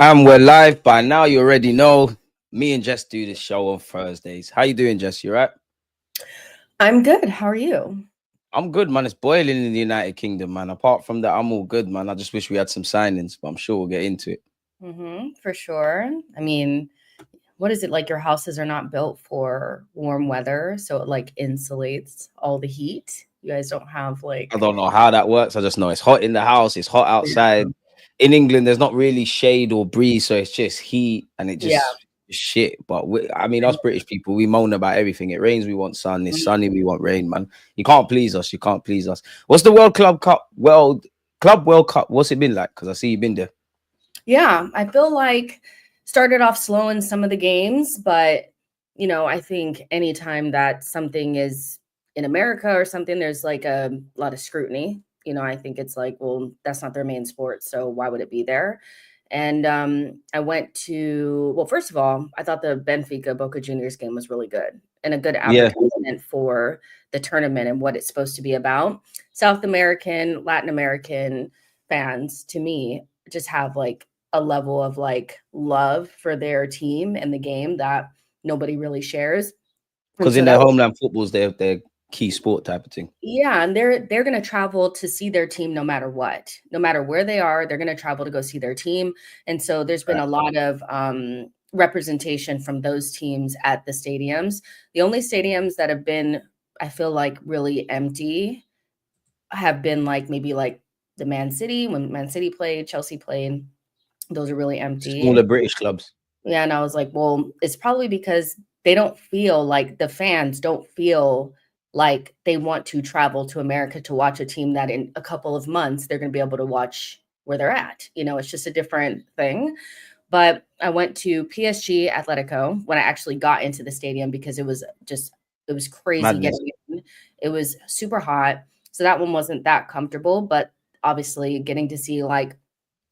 And we're live by now. You already know. Me and Jess do this show on Thursdays. How you doing, Jess? You right? I'm good. How are you? I'm good, man. It's boiling in the United Kingdom, man. Apart from that, I'm all good, man. I just wish we had some signings, but I'm sure we'll get into it. For sure. I mean, what is it like? Your houses are not built for warm weather, so it like insulates all the heat. You guys don't have I like, don't know how that works. I just know it's hot in the house, it's hot outside. In England, there's not really shade or breeze, so it's just heat and it yeah. just shit. But I mean, us British people, we moan about everything. It rains, we want sun. It's sunny, we want rain, man. You can't please us. You can't please us. What's the World Cup? What's it been like? Because I see you've been there. Yeah, I feel like started off slow in some of the games, but I think anytime that something is in America or something, there's like a lot of scrutiny. I think it's like, well, that's not their main sport, so why would it be there? And I went to, well, first of all, I thought the Benfica Boca Juniors game was really good and a good Yeah. advertisement for the tournament and what it's supposed to be about. South American, Latin American fans, to me, just have like a level of like love for their team and the game that nobody really shares. And Because so in that their was, homeland football's their key sport type of thing. yeah, and they're going to travel to see their team no matter what. No matter where they are, they're going to travel to go see their team. And so there's been Right. a lot of representation from those teams at the stadiums. The only stadiums that have been, I feel like, really empty have been like maybe like the Man City, when Man City played, Chelsea played. Those are really empty. Smaller British clubs. Yeah, and I was like, well, it's probably because they don't feel like the fans don't feel like they want to travel to America to watch a team that in a couple of months they're going to be able to watch where they're at. It's just a different thing. But I went to PSG Atletico when I actually got into the stadium because it was crazy Madness. getting in. It was super hot. So that one wasn't that comfortable, but obviously getting to see like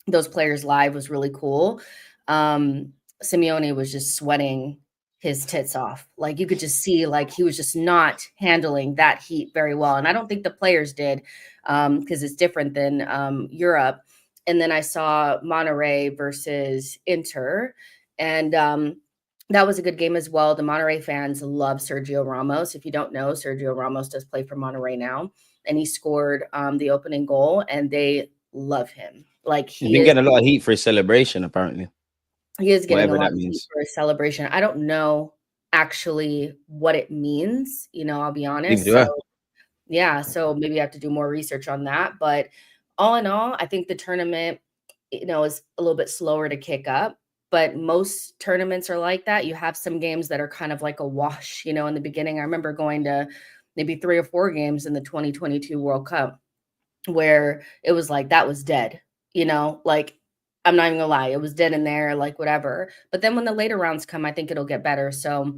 those players live was really cool. Simeone was just sweating his tits off. Like you could just see like he was just not handling that heat very well. And I don't think the players did because it's different than Europe. And then I saw Monterrey versus Inter. And that was a good game as well. The Monterrey fans love Sergio Ramos. If you don't know, Sergio Ramos does play for Monterrey now. And he scored the opening goal and they love him. Like He's been getting a lot of heat for his celebration, apparently. he is getting a Whatever lot that of heat means. for a celebration. I don't know actually what it means, I'll be Neither honest. do So I. yeah, so maybe I have to do more research on that. But all in all, I think the tournament, is a little bit slower to kick up. But most tournaments are like that. You have some games that are kind of like a wash, in the beginning. I remember going to maybe 3 or 4 games in the 2022 World Cup where it was like that was dead, like I'm not even gonna lie, it was dead in there, like whatever. But then when the later rounds come, I think it'll get better. So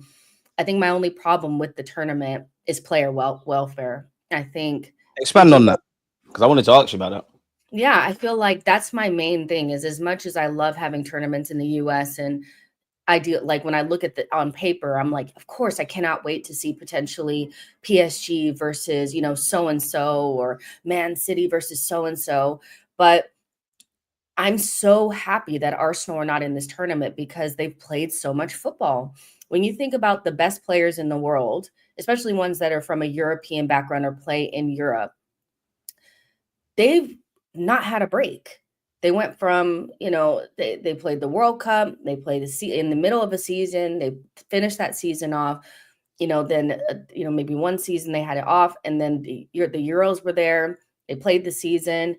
I think my only problem with the tournament is player welfare. I think Expand on that. Because I wanted to ask you about that. yeah, I feel like that's my main thing is as much as I love having tournaments in the US and I do like when I look at the on paper, I'm like, of course, I cannot wait to see potentially PSG versus, so and so or Man City versus so and so. But I'm so happy that Arsenal are not in this tournament because they've played so much football. When you think about the best players in the world, especially ones that are from a European background or play in Europe, they've not had a break. They went from, they played the World Cup, they played in the middle of a season, they finished that season off, then, maybe one season they had it off, and then the Euros were there, they played the season.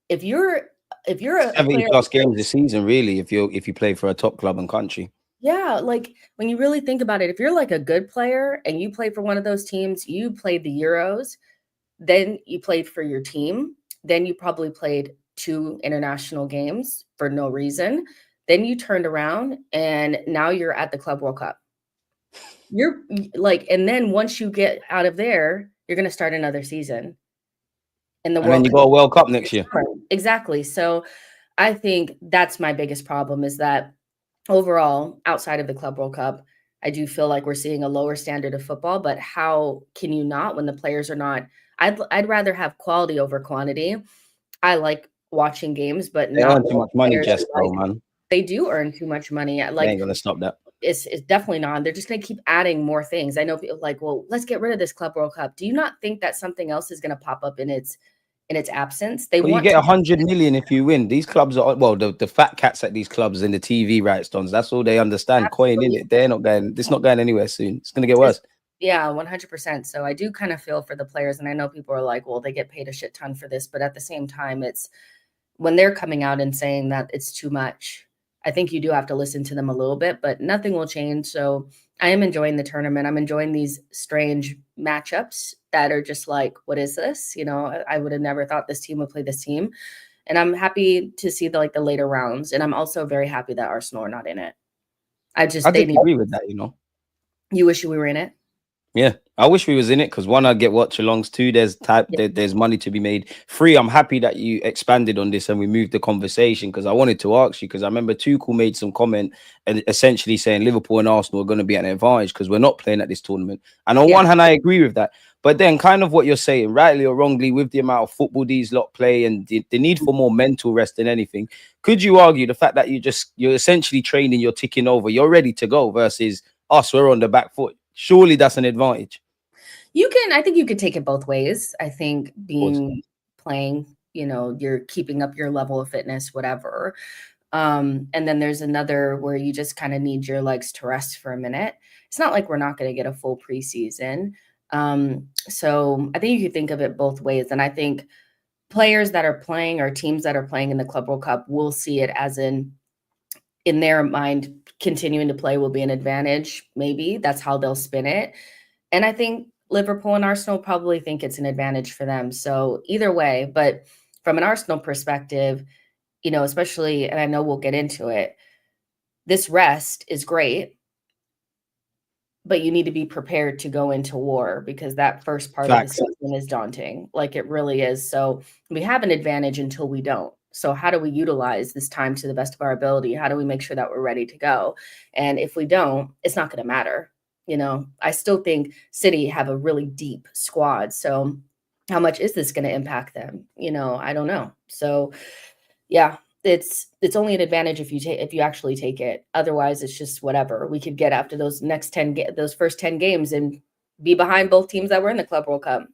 If you're a 70 player, plus games this season, really, if you play for a top club and country. yeah, like when you really think about it, if you're like a good player and you play for one of those teams, you played the Euros, then you played for your team, then you probably played 2 international games for no reason. Then you turned around and now you're at the Club World Cup. You're like, and then once you get out of there, you're going to start another season in the And then World you Cup. got a World Cup next year. Exactly. So I think that's my biggest problem is that overall, outside of the Club World Cup, I do feel like we're seeing a lower standard of football, but how can you not when the players are not? I'd rather have quality over quantity. I like watching games, but They not earn too all much money, players Jess, are though, like man. they do earn too much money. They Like, ain't gonna stop that. it's definitely not. They're just going to keep adding more things. I know people like, well, let's get rid of this Club World Cup. Do you not think that something else is going to pop up in its absence? They Well, you want get to 100 million if you win. These clubs are, well, the fat cats at these clubs and the TV rights dons. That's all they understand. Coin in it. They're not going. It's not going anywhere soon. It's gonna get worse. Yeah, 100%. So I do kind of feel for the players, and I know people are like, well, they get paid a shit ton for this, but at the same time, it's when they're coming out and saying that it's too much, I think you do have to listen to them a little bit, but nothing will change. So I am enjoying the tournament. I'm enjoying these strange matchups that are just like, what is this? You know, I would have never thought this team would play this team. And I'm happy to see the later rounds. And I'm also very happy that Arsenal are not in it. I disagree with that, you know. You wish we were in it? Yeah, I wish we was in it because one, I'd get watch alongs. Two, there's money to be made. Three, I'm happy that you expanded on this and we moved the conversation because I wanted to ask you because I remember Tuchel made some comment and essentially saying Liverpool and Arsenal are going to be at an advantage because we're not playing at this tournament. And on one hand, I agree with that. But then kind of what you're saying, rightly or wrongly, with the amount of football these lot play and the need for more mental rest than anything, could you argue the fact that you're essentially training, you're ticking over, you're ready to go versus us, we're on the back foot? Surely that's an advantage. I think you could take it both ways. I think playing, you know, you're keeping up your level of fitness, whatever. And then there's another where you just kind of need your legs to rest for a minute. It's not like we're not going to get a full preseason. So I think you could think of it both ways. And I think players that are playing or teams that are playing in the Club World Cup will see it as in their mind, continuing to play will be an advantage. Maybe that's how they'll spin it. And I think Liverpool and Arsenal probably think it's an advantage for them. So either way, but from an Arsenal perspective, you know, especially, and I know we'll get into it, this rest is great, but you need to be prepared to go into war because that first part of the season is daunting. Like it really is. So we have an advantage until we don't. So how do we utilize this time to the best of our ability? How do we make sure that we're ready to go? And if we don't, it's not going to matter. You know, I still think City have a really deep squad. So how much is this going to impact them? You know, I don't know. So yeah, it's only an advantage if you actually take it. Otherwise, it's just whatever. We could get after those those first 10 games and be behind both teams that were in the Club World Cup.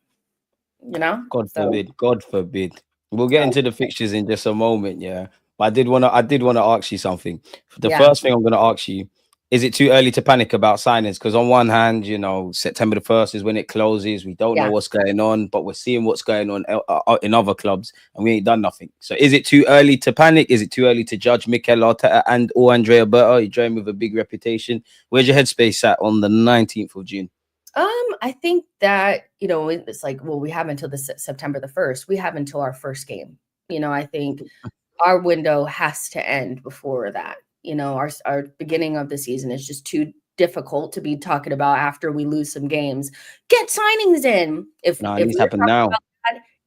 You know? God forbid. God forbid. We'll get into the fixtures in just a moment, yeah. But I did want to ask you something. The first thing I'm going to ask you, is it too early to panic about signings? Because on one hand, you know, September the 1st is when it closes. We don't know what's going on, but we're seeing what's going on in other clubs, and we ain't done nothing. So is it too early to panic? Is it too early to judge Mikel Arteta or Andrea Berta? You join with a big reputation. Where's your headspace at on the 19th of June? I think that, you know, it's like, well, we have until the September the 1st. We have until our first game. You know, I think our window has to end before that. You know, our beginning of the season is just too difficult to be talking about after we lose some games. Get signings in. If it needs to happen now,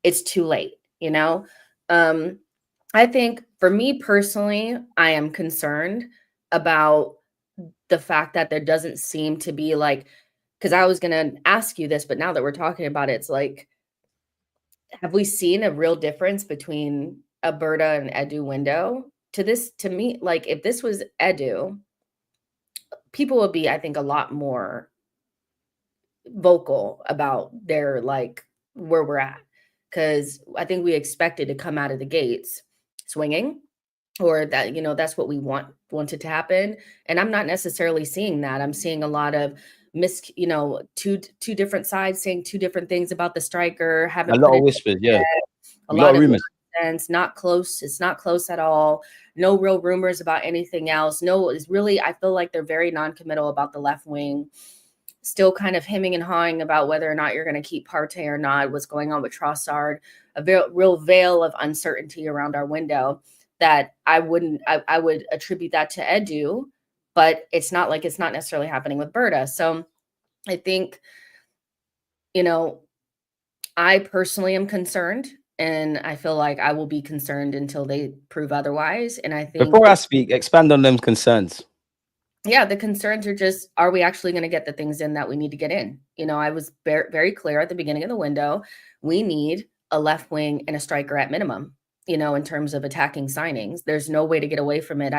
it's too late. You know, I think for me personally, I am concerned about the fact that there doesn't seem to be like, because I was going to ask you this, but now that we're talking about it, it's like, have we seen a real difference between a Berta and Edu window? To me, like if this was Edu, people would be, I think, a lot more vocal about their like where we're at. Because I think we expected to come out of the gates swinging, or that, you know, that's what we wanted to happen. And I'm not necessarily seeing that. I'm seeing a lot of you know, two different sides saying two different things about the striker. A lot of whispers, a lot of rumors. Not close. It's not close at all. No real rumors about anything else. No, it's really, I feel like they're very non-committal about the left wing. Still kind of hemming and hawing about whether or not you're going to keep Partey or not. What's going on with Trossard? A real veil of uncertainty around our window that I would attribute that to Edu, but it's not necessarily happening with Berta. So I think, you know, I personally am concerned, and I feel like I will be concerned until they prove otherwise. And I think before I speak, expand on them concerns. Yeah, the concerns are just, are we actually going to get the things in that we need to get in? You know, I was very clear at the beginning of the window. We need a left wing and a striker at minimum. you know, in terms of attacking signings. There's no way to get away from it.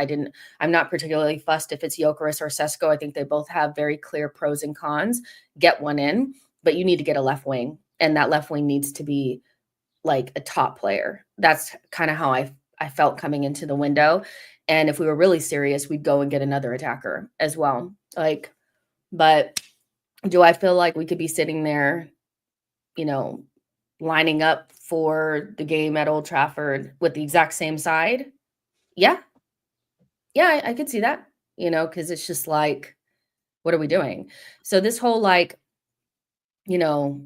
I'm not particularly fussed if it's Gyökeres or Sesko. I think they both have very clear pros and cons. Get one in, but you need to get a left wing, and that left wing needs to be like a top player. That's kind of how I felt coming into the window. And if we were really serious, we'd go and get another attacker as well. Like, but do I feel like we could be sitting there, you know, lining up for the game at Old Trafford with the exact same side? Yeah. Yeah, I could see that, you know, because it's just like, what are we doing? So this whole like, you know,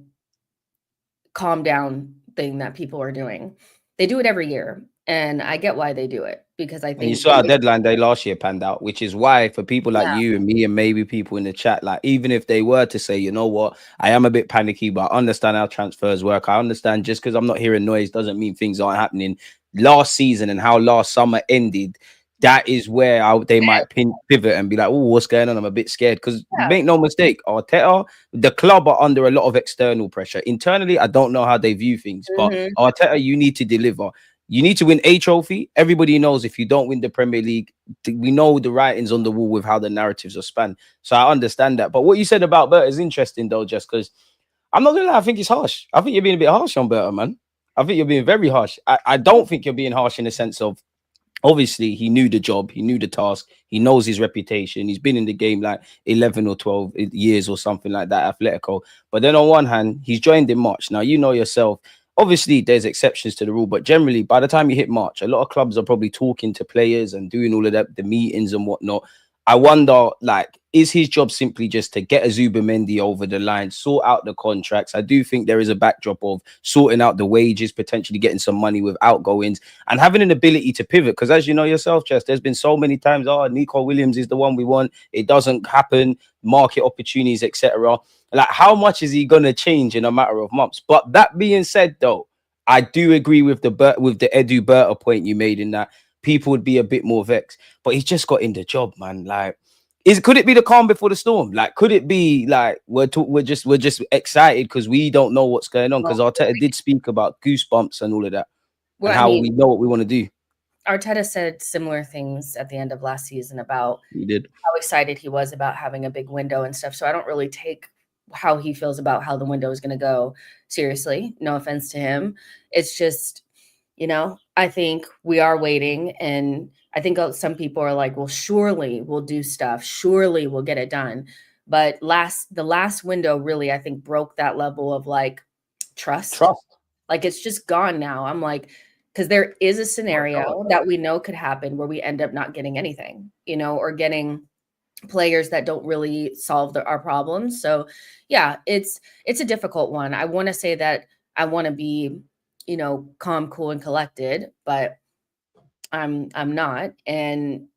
calm down thing that people are doing, they do it every year. And I get why they do it, because I And you think, saw our deadline day last year panned out, which is why for people like yeah, you and me and maybe people in the chat, like even if they were to say, you know what, I am a bit panicky, but I understand how transfers work. I understand just because I'm not hearing noise doesn't mean things aren't happening. Last season and how last summer ended, that is where they might pivot and be like, oh, what's going on? I'm a bit scared. Because yeah, make no mistake, Arteta, the club are under a lot of external pressure. Internally, I don't know how they view things, but Arteta, you need to deliver. You need to win a trophy. Everybody knows if you don't win the Premier League, we know the writings on the wall with how the narratives are spanned. So I understand that. But what you said about Berta is interesting, though, just because I'm not going to lie, I think it's harsh. I think you're being a bit harsh on Berta, man. I think you're being very harsh. I don't think you're being harsh in the sense of, obviously, he knew the job, he knew the task, he knows his reputation. He's been in the game like 11 or 12 years or something like that, Atletico. But then on one hand, he's joined in March. Now, you know yourself, obviously, there's exceptions to the rule, but generally, by the time you hit March, a lot of clubs are probably talking to players and doing all of that, the meetings and whatnot. I wonder, like, is his job simply just to get a Zubimendi over the line, sort out the contracts? I do think there is a backdrop of sorting out the wages, potentially getting some money with outgoings, and having an ability to pivot. Because as you know yourself, Jess, there's been so many times, oh, Nico Williams is the one we want. It doesn't happen. Market opportunities, etc. Like, how much is he gonna change in a matter of months? But that being said, though, I do agree with the Edu Berta point you made in that people would be a bit more vexed. But he's just got in the job, man. Like, could it be the calm before the storm? Like, could it be like we're just excited because we don't know what's going on? Because well, Arteta did speak about goosebumps and all of that, and I how mean, we know what we want to do. Arteta said similar things at the end of last season about He did. how excited he was about having a big window and stuff. So I don't really take how he feels about how the window is going to go seriously. No offense to him. It's just, you know, I think we are waiting, and I think some people are like, well, surely we'll do stuff. Surely we'll get it done. But the last window really, I think, broke that level of like trust. Like, it's just gone now. I'm like, because there is a scenario that we know could happen where we end up not getting anything, you know, or getting players that don't really solve our problems. So yeah, it's a difficult one. I want to say that I want to be, you know, calm, cool, and collected, but I'm not. And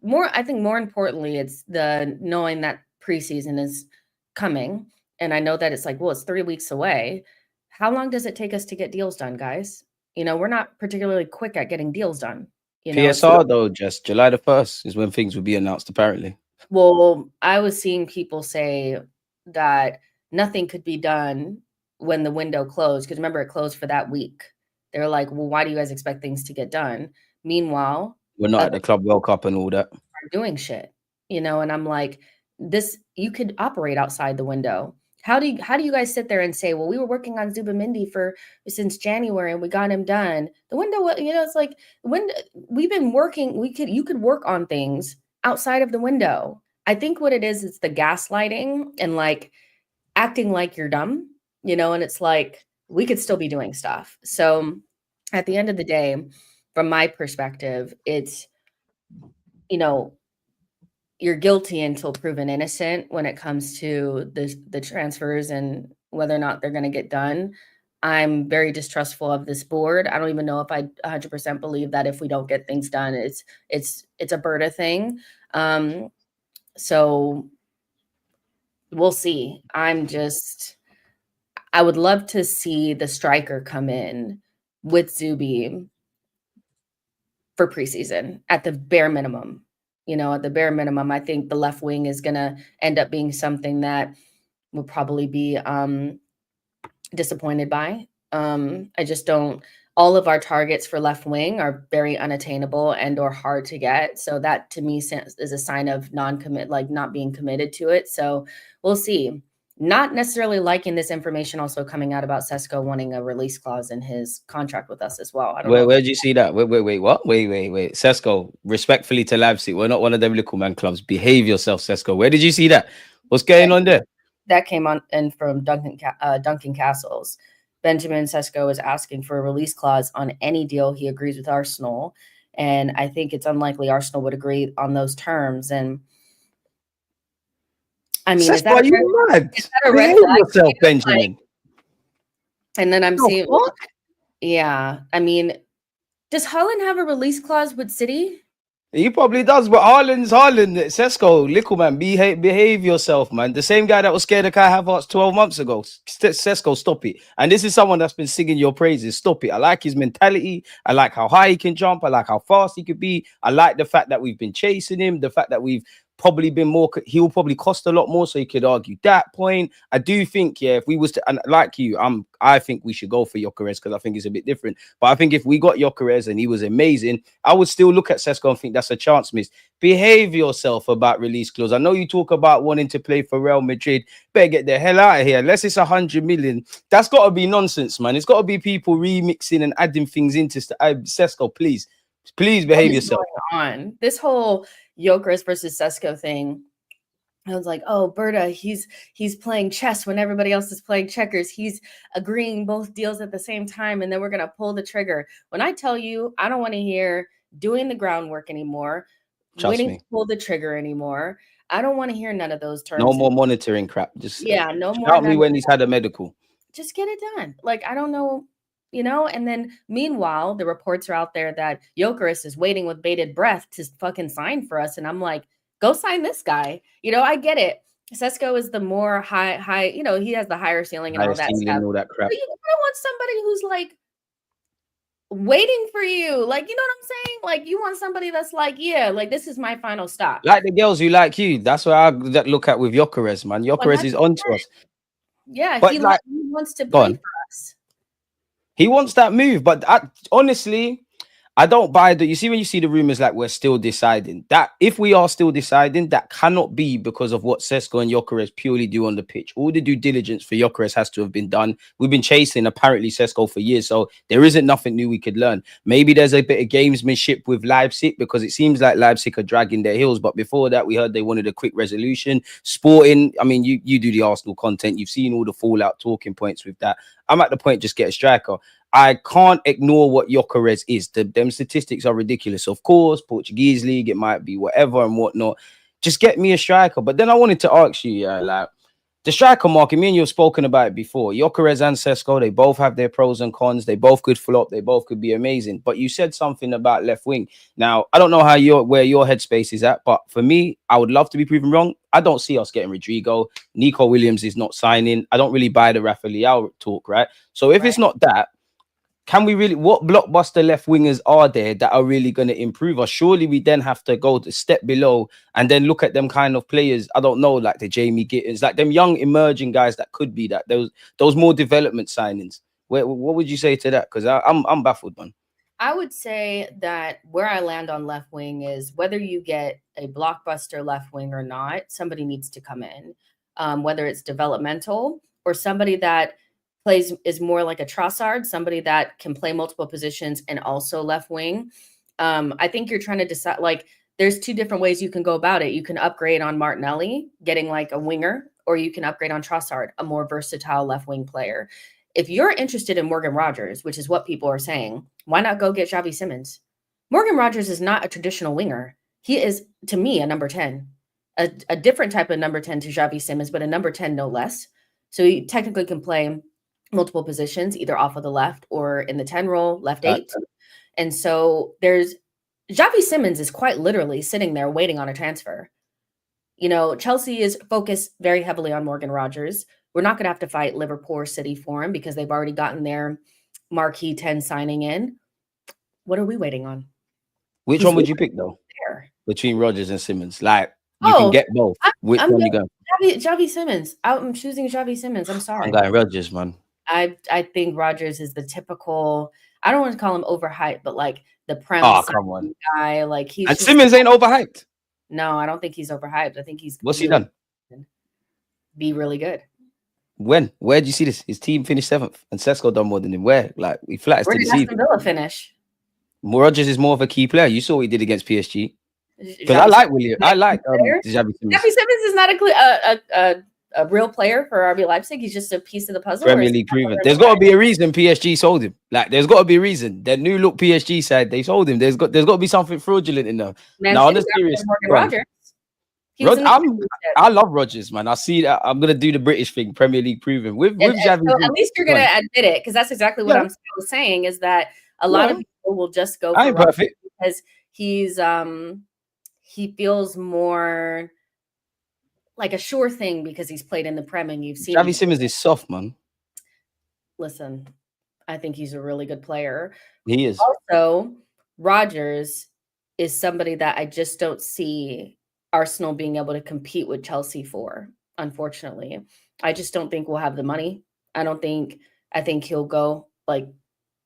I think more importantly, it's the knowing that preseason is coming. And I know that it's like, well, it's 3 weeks away. How long does it take us to get deals done, guys? You know, we're not particularly quick at getting deals done. You know, PSR though, just July the 1st is when things will be announced, apparently. well, I was seeing people say that nothing could be done when the window closed, because remember, it closed for that week. They're like, well, why do you guys expect things to get done? Meanwhile, We're not at other the Club World Cup and all that. are doing shit, you know, and I'm like, you could operate outside the window. How do you guys sit there and say, well, we were working on Zubimendi since January and we got him done? The window, you know, it's like when we've been working, you could work on things outside of the window. I think what it is, it's the gaslighting and like acting like you're dumb, you know, and it's like we could still be doing stuff. So at the end of the day, from my perspective, it's, you know, you're guilty until proven innocent when it comes to the transfers and whether or not they're going to get done. I'm very distrustful of this board. I don't even know if I 100% believe that if we don't get things done, it's a Berta thing. So we'll see. I would love to see the striker come in with Zubi for preseason at the bare minimum. You know, at the bare minimum, I think the left wing is going to end up being something that we'll probably be disappointed by. I just don't. all of our targets for left wing are very unattainable and or hard to get. So that to me is a sign of non-commit, like not being committed to it. So we'll see. Not necessarily liking this information also coming out about Sesko wanting a release clause in his contract with us as well. I don't know. Where did you see that? Wait, what? Wait. Sesko, respectfully to Leipzig, we're not one of them little man clubs. Behave yourself, Sesko. Where did you see that? What's going on there? That came on in from Duncan Castles. Benjamin Sesko is asking for a release clause on any deal he agrees with Arsenal. And I think it's unlikely Arsenal would agree on those terms. And I mean, Sesko, is that a red flag? Yourself, Benjamin. Like, and then I'm seeing, yeah. I mean, does Haaland have a release clause with City? He probably does, but Haaland. Sesko, little man, behave yourself, man. The same guy that was scared of Kai Havertz 12 months ago. Sesko, stop it. And this is someone that's been singing your praises. Stop it. I like his mentality. I like how high he can jump. I like how fast he could be. I like the fact that we've been chasing him. The fact that we've probably been more, he'll probably cost a lot more, so you could argue that point. I do think, yeah, if we was to, and like you, I think we should go for Gyökeres because I think it's a bit different. But I think if we got Gyökeres and he was amazing, I would still look at Sesko and think that's a chance miss. Behave yourself about release clause. I know you talk about wanting to play for Real Madrid. Better get the hell out of here. Unless it's 100 million, that's got to be nonsense, man. It's got to be people remixing and adding things into Sesko. Please behave yourself. On this whole Gyökeres versus Sesko thing, I was like, oh, Berta, he's playing chess when everybody else is playing checkers. He's agreeing both deals at the same time, and then we're gonna pull the trigger. When I tell you, I don't want to hear doing the groundwork anymore, waiting to pull the trigger anymore. I don't want to hear none of those terms. No more monitoring crap. Just no more. Shout me when he's had a medical. Just get it done. Like, I don't know. You know, and then meanwhile, the reports are out there that Gyökeres is waiting with bated breath to fucking sign for us. And I'm like, go sign this guy. You know, I get it. Sesko is the more high, you know, he has the higher ceiling and all that stuff. All that crap. But you don't want somebody who's like waiting for you. Like, you know what I'm saying? Like, you want somebody that's like, yeah, like this is my final stop. Like the girls who like you. That's what I look at with Gyökeres, man. Gyökeres is onto us. Yeah, but he wants to play for us. He wants that move, but honestly, I don't buy that. You see, when you see the rumors like we're still deciding, that if we are still deciding, that cannot be because of what Sesko and Gyökeres purely do on the pitch. All the due diligence for Gyökeres has to have been done. We've been chasing apparently Sesko for years, so there isn't nothing new we could learn. Maybe there's a bit of gamesmanship with Leipzig because it seems like Leipzig are dragging their heels. But before that, we heard they wanted a quick resolution. Sporting, I mean, you do the Arsenal content. You've seen all the fallout talking points with that. I'm at the point, just get a striker. I can't ignore what Gyökeres is. Them statistics are ridiculous. Of course, Portuguese league, it might be whatever and whatnot. Just get me a striker. But then I wanted to ask you, like, the striker market, me and you have spoken about it before. Gyökeres and Sesko, they both have their pros and cons. They both could flop. They both could be amazing. But you said something about left wing. Now, I don't know where your headspace is at, but for me, I would love to be proven wrong. I don't see us getting Rodrigo. Nico Williams is not signing. I don't really buy the Rafa Leao talk, right? So if it's not that, can we really, what blockbuster left wingers are there that are really going to improve us? Surely we then have to go to step below and then look at them kind of players. I don't know, like the Jamie Gittins, like them young emerging guys that could be that. Those more development signings. What would you say to that? Because I'm baffled, man. I would say that where I land on left wing is whether you get a blockbuster left wing or not, somebody needs to come in, whether it's developmental or somebody that is more like a Trossard, somebody that can play multiple positions and also left wing. I think you're trying to decide, like, there's two different ways you can go about it. You can upgrade on Martinelli, getting like a winger, or you can upgrade on Trossard, a more versatile left wing player. If you're interested in Morgan Rogers, which is what people are saying, why not go get Xavi Simons? Morgan Rogers is not a traditional winger. He is, to me, a number 10, a different type of number 10 to Xavi Simons, but a number 10 no less. So he technically can play multiple positions, either off of the left or in the 10 role, left 8. And so Xavi Simons is quite literally sitting there waiting on a transfer. You know, Chelsea is focused very heavily on Morgan Rogers. We're not going to have to fight Liverpool or City for him because they've already gotten their marquee 10 signing in. What are we waiting on? Which one would you pick though? Between Rogers and Simons? Like, you can get both. Which one you go? Xavi Simons. I'm choosing Xavi Simons. I'm sorry. I'm going Rogers, man. I think Rogers is the typical. I don't want to call him overhyped, but like the Oh, come on. guy, like he's And just, Simmons ain't overhyped. no, I don't think he's overhyped. I think he's What's he done? Be really good. When? Where did you see this? His team finished 7th, and Sesko done more than him. Where? Like, he flatters to Where did deceive. Aston Villa finish? Rodgers is more of a key player. You saw what he did against PSG. Because I like William. I like Xavi Simmons. Xavi Simmons is not a real player for RB Leipzig. He's just a piece of the puzzle. Premier League proven. There's got to be a reason PSG sold him. Like, there's got to be a reason. That new look PSG side, they sold him. There's got to be something fraudulent in there. Now, on the serious, Morgan Rogers. I love Rodgers, man. I see that. I'm gonna do the British thing, Premier League proven with Xavi. So at least you're gonna admit it, because that's exactly what I was saying. Is that a lot of people will just go for Rodgers because he's he feels more like a sure thing because he's played in the Prem and you've seen. Xavi Simmons is soft, man. Listen, I think he's a really good player. He is. Also, Rodgers is somebody that I just don't see Arsenal being able to compete with Chelsea for, unfortunately. I just don't think we'll have the money. I think he'll go like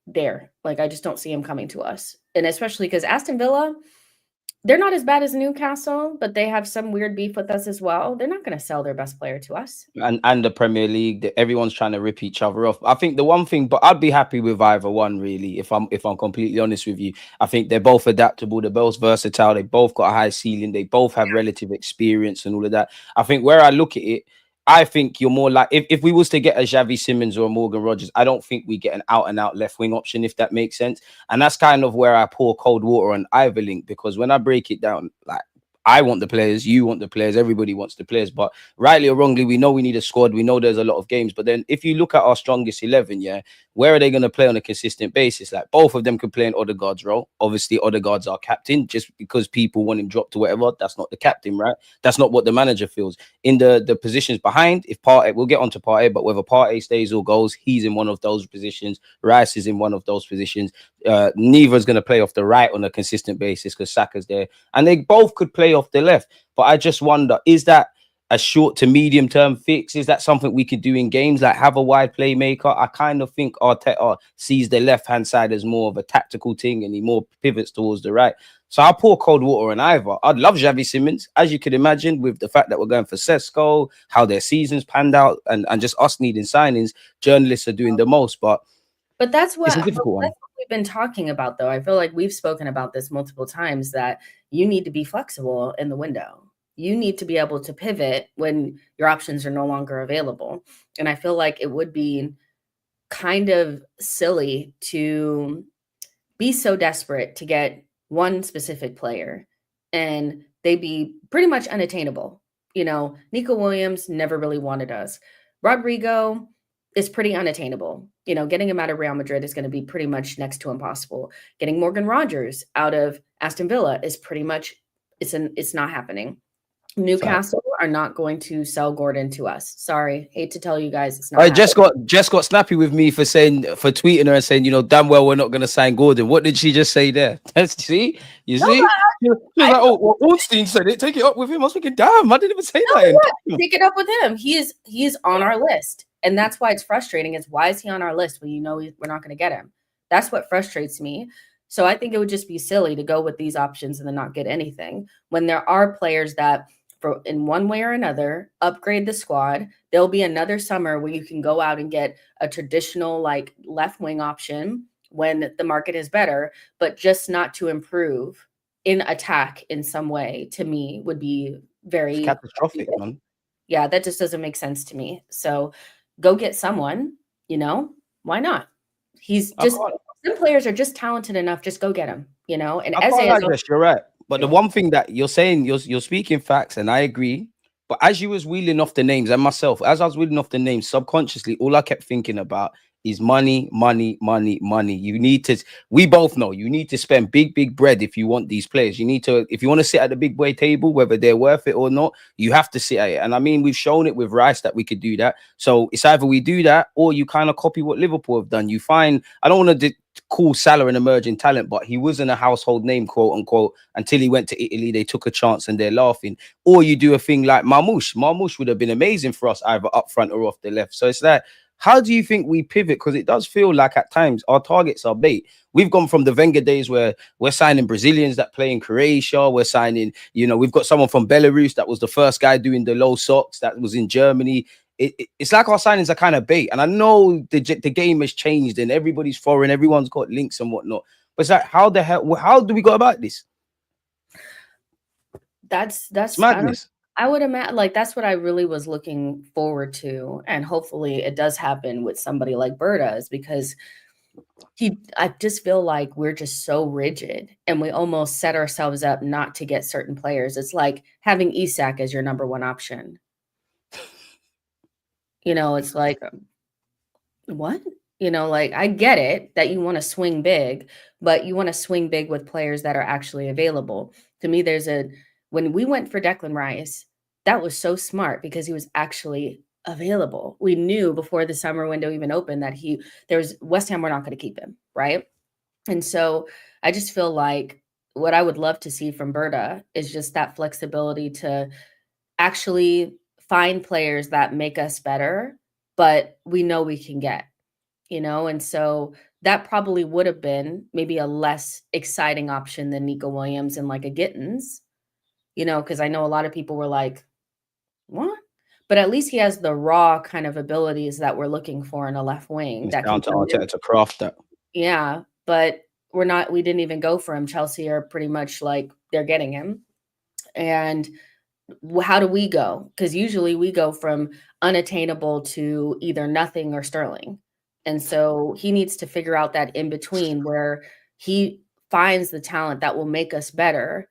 there. Like, I just don't see him coming to us. And especially because Aston Villa, they're not as bad as Newcastle, but they have some weird beef with us as well. They're not going to sell their best player to us. And the Premier League, everyone's trying to rip each other off. I think the one thing, but I'd be happy with either one, really, if I'm completely honest with you. I think they're both adaptable, they're both versatile, they both got a high ceiling, they both have relative experience and all of that. I think where I look at it, I think you're more like, if we was to get a Xavi Simmons or a Morgan Rogers, I don't think we get an out-and-out left-wing option, if that makes sense. And that's kind of where I pour cold water on either link, because when I break it down, like, I want the players, you want the players, everybody wants the players. But rightly or wrongly, we know we need a squad. We know there's a lot of games. But then if you look at our strongest 11, where are they going to play on a consistent basis? Like, both of them could play in Odegaard's role. Obviously, Odegaard's our captain. Just because people want him dropped or whatever, that's not the captain, right? That's not what the manager feels. In the positions behind, if Partey, we'll get onto Partey, but whether Partey stays or goes, he's in one of those positions. Rice is in one of those positions. Neither is going to play off the right on a consistent basis because Saka's there. And they both could play off the left. But I just wonder, is that a short to medium term fix? Is that something we could do in games, like have a wide playmaker? I kind of think Arteta sees the left hand side as more of a tactical thing and he more pivots towards the right. So I'll pour cold water on either. I'd love Xavi Simmons, as you could imagine, with the fact that we're going for Sesko, how their seasons panned out, and just us needing signings. Journalists are doing the most, but that's what, it's a difficult one. That's what we've been talking about, though. I feel like we've spoken about this multiple times, that you need to be flexible in the window. You need to be able to pivot when your options are no longer available. And I feel like it would be kind of silly to be so desperate to get one specific player and they be pretty much unattainable. You know, Nico Williams never really wanted us. Rodrigo is pretty unattainable. You know, getting him out of Real Madrid is going to be pretty much next to impossible. Getting Morgan Rogers out of Aston Villa is pretty much, it's not happening. Newcastle are not going to sell Gordon to us. Sorry, hate to tell you guys, it's not. Jess got snappy with me for tweeting her and saying, you know, damn well we're not going to sign Gordon. What did she just say there? See, you see, she was like, oh, well, Ornstein said it. Take it up with him. I was thinking, damn, I didn't even say that. Take it up with him. He is on our list, and that's why it's frustrating. Is why is he on our list when you know we're not going to get him? That's what frustrates me. So I think it would just be silly to go with these options and then not get anything when there are players that, for in one way or another, upgrade the squad. There'll be another summer where you can go out and get a traditional like left wing option when the market is better, but just not to improve in attack in some way, to me would be very catastrophic, man. Yeah, that just doesn't make sense to me. So go get someone, you know, why not? He's just, some players are just talented enough, just go get him, you know. And you're right. But the one thing that you're saying, you're speaking facts, and I agree. But as you was wheeling off the names, and myself, as I was wheeling off the names, subconsciously, all I kept thinking about is money, money, money, money. You need to, we both know, you need to spend big bread if you want these players. You need to, if you want to sit at the big boy table, whether they're worth it or not, you have to sit at it. And I mean, we've shown it with Rice that we could do that. So it's either we do that or you kind of copy what Liverpool have done. You find, I don't want to call Salah an emerging talent, but he wasn't a household name, quote unquote, until he went to Italy. They took a chance and they're laughing. Or you do a thing like Marmoush. Marmoush would have been amazing for us, either up front or off the left. So it's like, How do you think we pivot? Because it does feel like at times our targets are bait. We've gone from the Wenger days where we're signing Brazilians that play in Croatia. We're signing, we've got someone from Belarus that was the first guy doing the low socks that was in Germany. It's like our signings are kind of bait. And I know the game has changed and everybody's foreign, everyone's got links and whatnot. But it's like, how do we go about this? That's madness. I would imagine, like, that's what I really was looking forward to. And hopefully it does happen with somebody like Berta, is because I just feel like we're just so rigid and we almost set ourselves up not to get certain players. It's like having Isak as your number one option. It's like, what? Like, I get it that you want to swing big, but you want to swing big with players that are actually available. To me, when we went for Declan Rice, that was so smart because he was actually available. We knew before the summer window even opened that West Ham were not going to keep him, right? And so I just feel like what I would love to see from Berta is just that flexibility to actually find players that make us better, but we know we can get. And so that probably would have been maybe a less exciting option than Nico Williams and like a Gittins, because I know a lot of people were like, what? But at least he has the raw kind of abilities that we're looking for in a left wing. It's down to Arteta to craft that. Yeah, but we didn't even go for him. Chelsea are pretty much like, they're getting him. And how do we go? Because usually we go from unattainable to either nothing or Sterling. And so he needs to figure out that in between where he finds the talent that will make us better,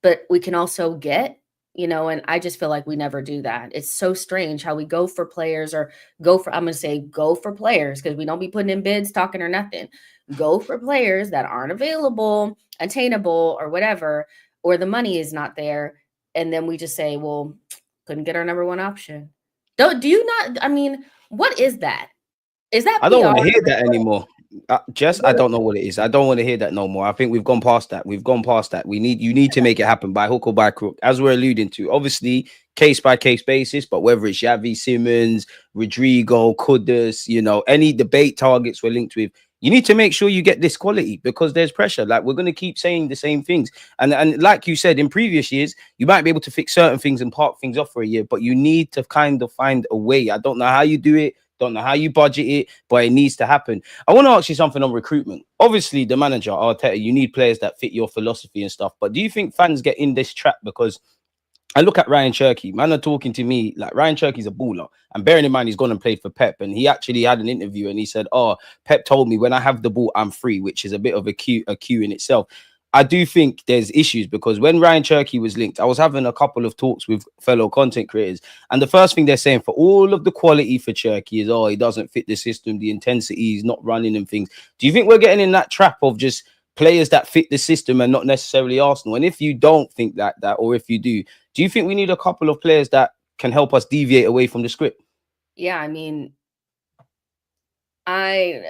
but we can also get, and I just feel like we never do that. It's so strange how we go for players I'm going to say go for players because we don't be putting in bids, talking or nothing. Go for players that aren't available, attainable or whatever, or the money is not there. And then we just say, well, couldn't get our number one option. Do you not? I mean, what is that? Is that I don't want to hear that anymore. Jess, I don't know what it is. I don't want to hear that no more. I think we've gone past that. You need to make it happen by hook or by crook, as we're alluding to. Obviously, case by case basis, but whether it's Xavi, Simmons, Rodrigo, Kudus, any debate targets we're linked with, you need to make sure you get this quality because there's pressure. Like, we're going to keep saying the same things. And like you said, in previous years, you might be able to fix certain things and park things off for a year, but you need to kind of find a way. I don't know how you do it. Don't know how you budget it, but it needs to happen. I want to ask you something on recruitment. Obviously, the manager, Arteta, you need players that fit your philosophy and stuff. But do you think fans get in this trap? Because I look at Ryan Cherky, man are talking to me like Ryan Cherky's a baller. And bearing in mind, he's gone and played for Pep. And he actually had an interview and he said, Pep told me when I have the ball, I'm free, which is a bit of a cue in itself. I do think there's issues because when Ryan Cherky was linked, I was having a couple of talks with fellow content creators. And the first thing they're saying for all of the quality for Cherky is, he doesn't fit the system, the intensity, he's not running and things. Do you think we're getting in that trap of just players that fit the system and not necessarily Arsenal? And if you don't think that, or if you do you think we need a couple of players that can help us deviate away from the script? Yeah, I mean, I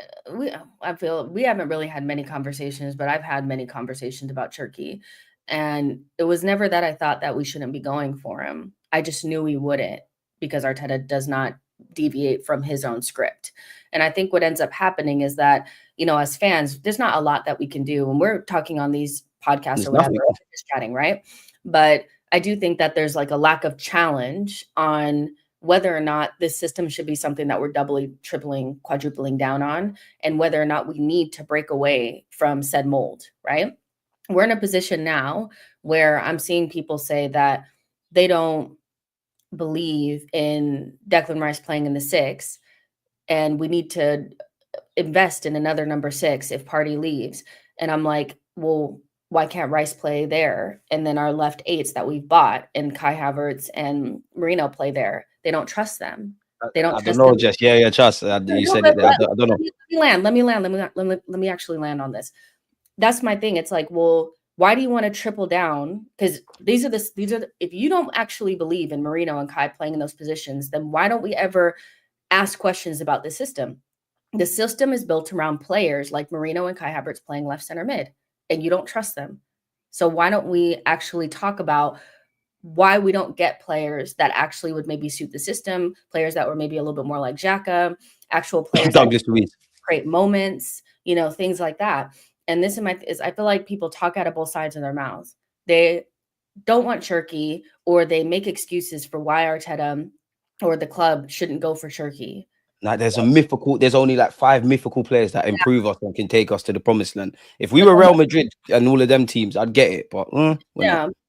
feel we haven't really had many conversations, but I've had many conversations about Cherky. And it was never that I thought that we shouldn't be going for him. I just knew we wouldn't because Arteta does not deviate from his own script. And I think what ends up happening is that, as fans, there's not a lot that we can do when we're talking on these podcasts or whatever, just chatting, right? But I do think that there's like a lack of challenge on whether or not this system should be something that we're doubling, tripling, quadrupling down on, and whether or not we need to break away from said mold, right? We're in a position now where I'm seeing people say that they don't believe in Declan Rice playing in the 6, and we need to invest in another number 6 if Partey leaves. And I'm like, well, why can't Rice play there? And then our left 8s that we've bought and Kai Havertz and Marino play there. They don't trust them. They don't. I don't know, Jess. Yeah, trust. You said it there. I don't know. Let me actually land on this. That's my thing. It's like, well, why do you want to triple down? Because these are if you don't actually believe in Marino and Kai playing in those positions, then why don't we ever ask questions about the system? The system is built around players like Marino and Kai Havertz playing left center mid, and you don't trust them. So why don't we actually talk about why we don't get players that actually would maybe suit the system, players that were maybe a little bit more like Xhaka, actual players that create moments, you know, things like that. And this is I feel like people talk out of both sides of their mouths. They don't want Cherki, or they make excuses for why Arteta or the club shouldn't go for Cherki. Like there's only like 5 mythical players that improve us and can take us to the promised land. If we were Real Madrid and all of them teams, I'd get it. But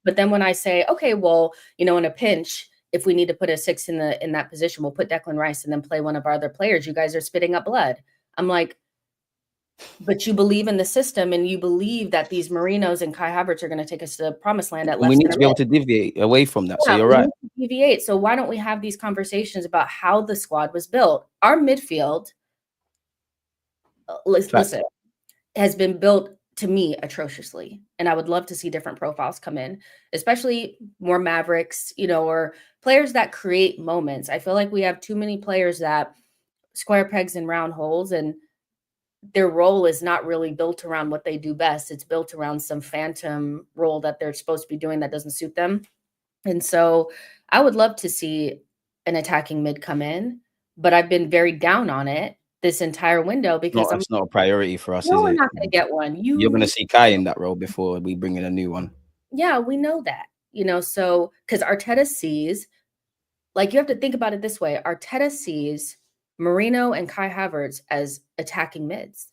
but then when I say, okay, well, you know, in a pinch, if we need to put a 6 in that position, we'll put Declan Rice and then play one of our other players. You guys are spitting up blood. I'm like, but you believe in the system, and you believe that these Marinos and Kai Havertz are going to take us to the promised land at left. We need to be able to deviate away from that. So you're right. Deviate. So why don't we have these conversations about how the squad was built? Our midfield, listen, has been built, to me, atrociously. And I would love to see different profiles come in, especially more Mavericks, you know, or players that create moments. I feel like we have too many players that square pegs and round holes, and their role is not really built around what they do best. It's built around some phantom role that they're supposed to be doing that doesn't suit them. And so I would love to see an attacking mid come in, but I've been very down on it this entire window because it's not a priority for us. No, we're not going to get one. You're going to see Kai in that role before we bring in a new one. Yeah, we know that, you know, so because Arteta sees, like, you have to think about it this way. Arteta sees Marino and Kai Havertz as attacking mids.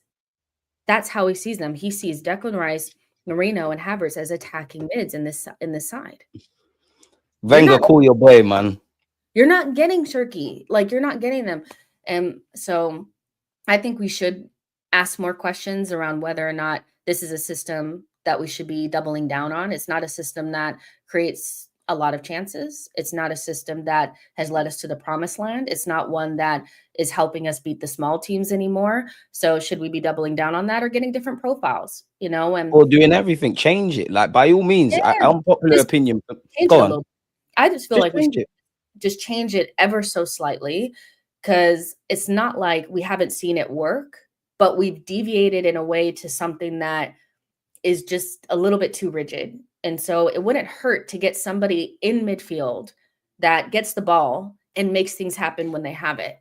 That's how he sees them. He sees Declan Rice, Marino, and Havertz as attacking mids in this side. Wenger, call your boy, man. You're not getting Cherki. Like, you're not getting them. And so I think we should ask more questions around whether or not this is a system that we should be doubling down on. It's not a system that creates a lot of chances. It's not a system that has led us to the promised land. It's not one that is helping us beat the small teams anymore. So should we be doubling down on that, or getting different profiles, you know? Or doing everything, change it. Like, by all means, unpopular opinion. Go on. I just feel like we should just change it ever so slightly, because it's not like we haven't seen it work, but we've deviated in a way to something that is just a little bit too rigid. And so it wouldn't hurt to get somebody in midfield that gets the ball and makes things happen when they have it.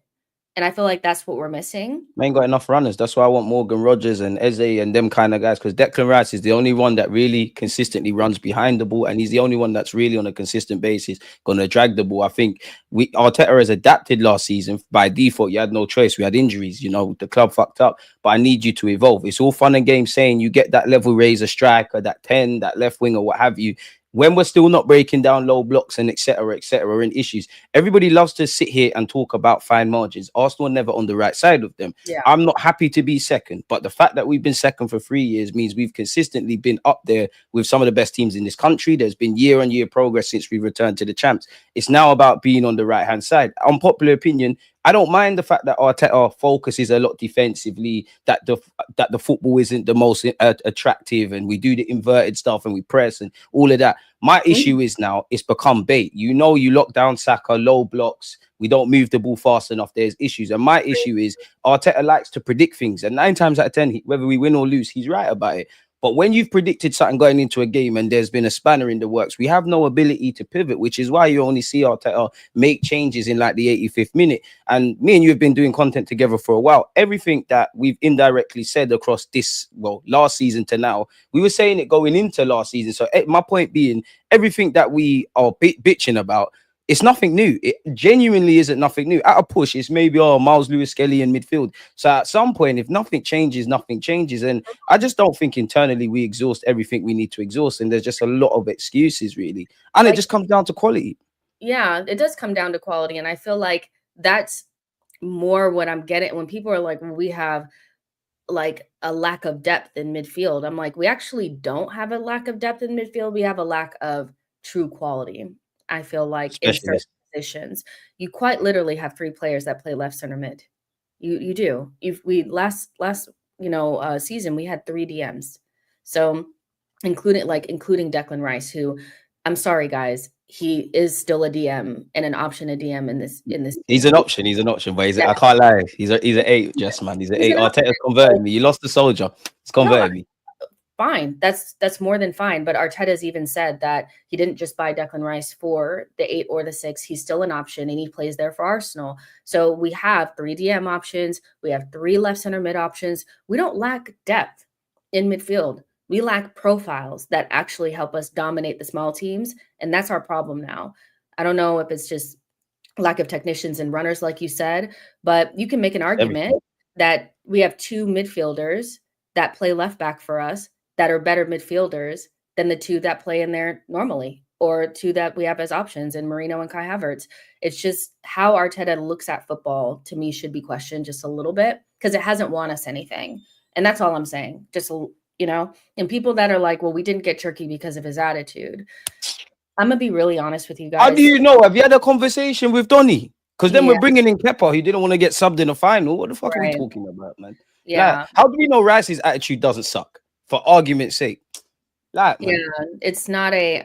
And I feel like that's what we're missing. We ain't got enough runners. That's why I want Morgan Rogers and Eze and them kind of guys, because Declan Rice is the only one that really consistently runs behind the ball, and he's the only one that's really on a consistent basis going to drag the ball. I think Arteta has adapted last season. By default, you had no choice. We had injuries. You know, the club fucked up. But I need you to evolve. It's all fun and games saying you get that level raiser striker, that 10, that left wing, or what have you. When we're still not breaking down low blocks and etc., and issues, everybody loves to sit here and talk about fine margins. Arsenal are never on the right side of them. Yeah. I'm not happy to be second, but the fact that we've been second for 3 years means we've consistently been up there with some of the best teams in this country. There's been year-on-year progress since we returned to the champs. It's now about being on the right-hand side. Unpopular opinion, I don't mind the fact that Arteta focuses a lot defensively, that the football isn't the most attractive, and we do the inverted stuff and we press and all of that. My issue is now it's become bait. You know, you lock down Saka, low blocks. We don't move the ball fast enough. There's issues. And my issue is Arteta likes to predict things. And 9 times out of 10, whether we win or lose, he's right about it. But when you've predicted something going into a game and there's been a spanner in the works, we have no ability to pivot, which is why you only see Arteta make changes in like the 85th minute. And me and you have been doing content together for a while. Everything that we've indirectly said across last season to now, we were saying it going into last season. So my point being, everything that we are bitching about, it's nothing new. It genuinely isn't nothing new. At a push, it's maybe Miles Lewis-Skelly in midfield. So at some point, if nothing changes, nothing changes. And I just don't think internally we exhaust everything we need to exhaust. And there's just a lot of excuses, really. And it just comes down to quality. Yeah, it does come down to quality. And I feel like that's more what I'm getting when people are like, well, we have like a lack of depth in midfield. I'm like, we actually don't have a lack of depth in midfield. We have a lack of true quality. I feel like in certain positions, you quite literally have 3 players that play left center mid. You do. Last season we had 3 DMs. So including Declan Rice, who, I'm sorry guys, he is still a DM and an option a DM in this. He's an option, but I can't lie. He's an 8, Jess, man. He's an 8. Arteta's converted me. You lost the soldier. It's converted me. fine. That's more than fine. But Arteta's even said that he didn't just buy Declan Rice for the 8 or the 6. He's still an option, and he plays there for Arsenal. So we have 3 DM options. We have 3 left center mid options. We don't lack depth in midfield. We lack profiles that actually help us dominate the small teams, and that's our problem now. I don't know if it's just lack of technicians and runners, like you said, but you can make an argument that we have 2 midfielders that play left back for us that are better midfielders than the 2 that play in there normally, or 2 that we have as options in Marino and Kai Havertz. It's just how Arteta looks at football, to me, should be questioned just a little bit, because it hasn't won us anything. And that's all I'm saying. Just, you know, and people that are like, well, we didn't get Turkey because of his attitude. I'm going to be really honest with you guys. How do you know? Have you had a conversation with Donny? Because then we're bringing in Kepa, who didn't want to get subbed in the final. What the fuck are we talking about, man? Yeah. Like, how do we know Rice's attitude doesn't suck? For argument's sake. Like, man. Yeah, it's not a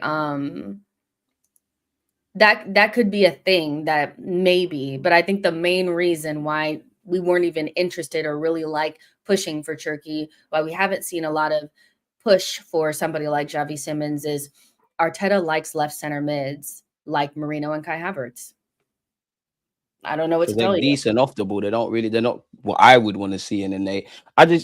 that could be a thing that maybe, but I think the main reason why we weren't even interested or really like pushing for Turkey, why we haven't seen a lot of push for somebody like Xavi Simons, is Arteta likes left center mids like Marino and Kai Havertz. I don't know what to tell you. They're decent off the ball. They're not what I would want to see in an eight.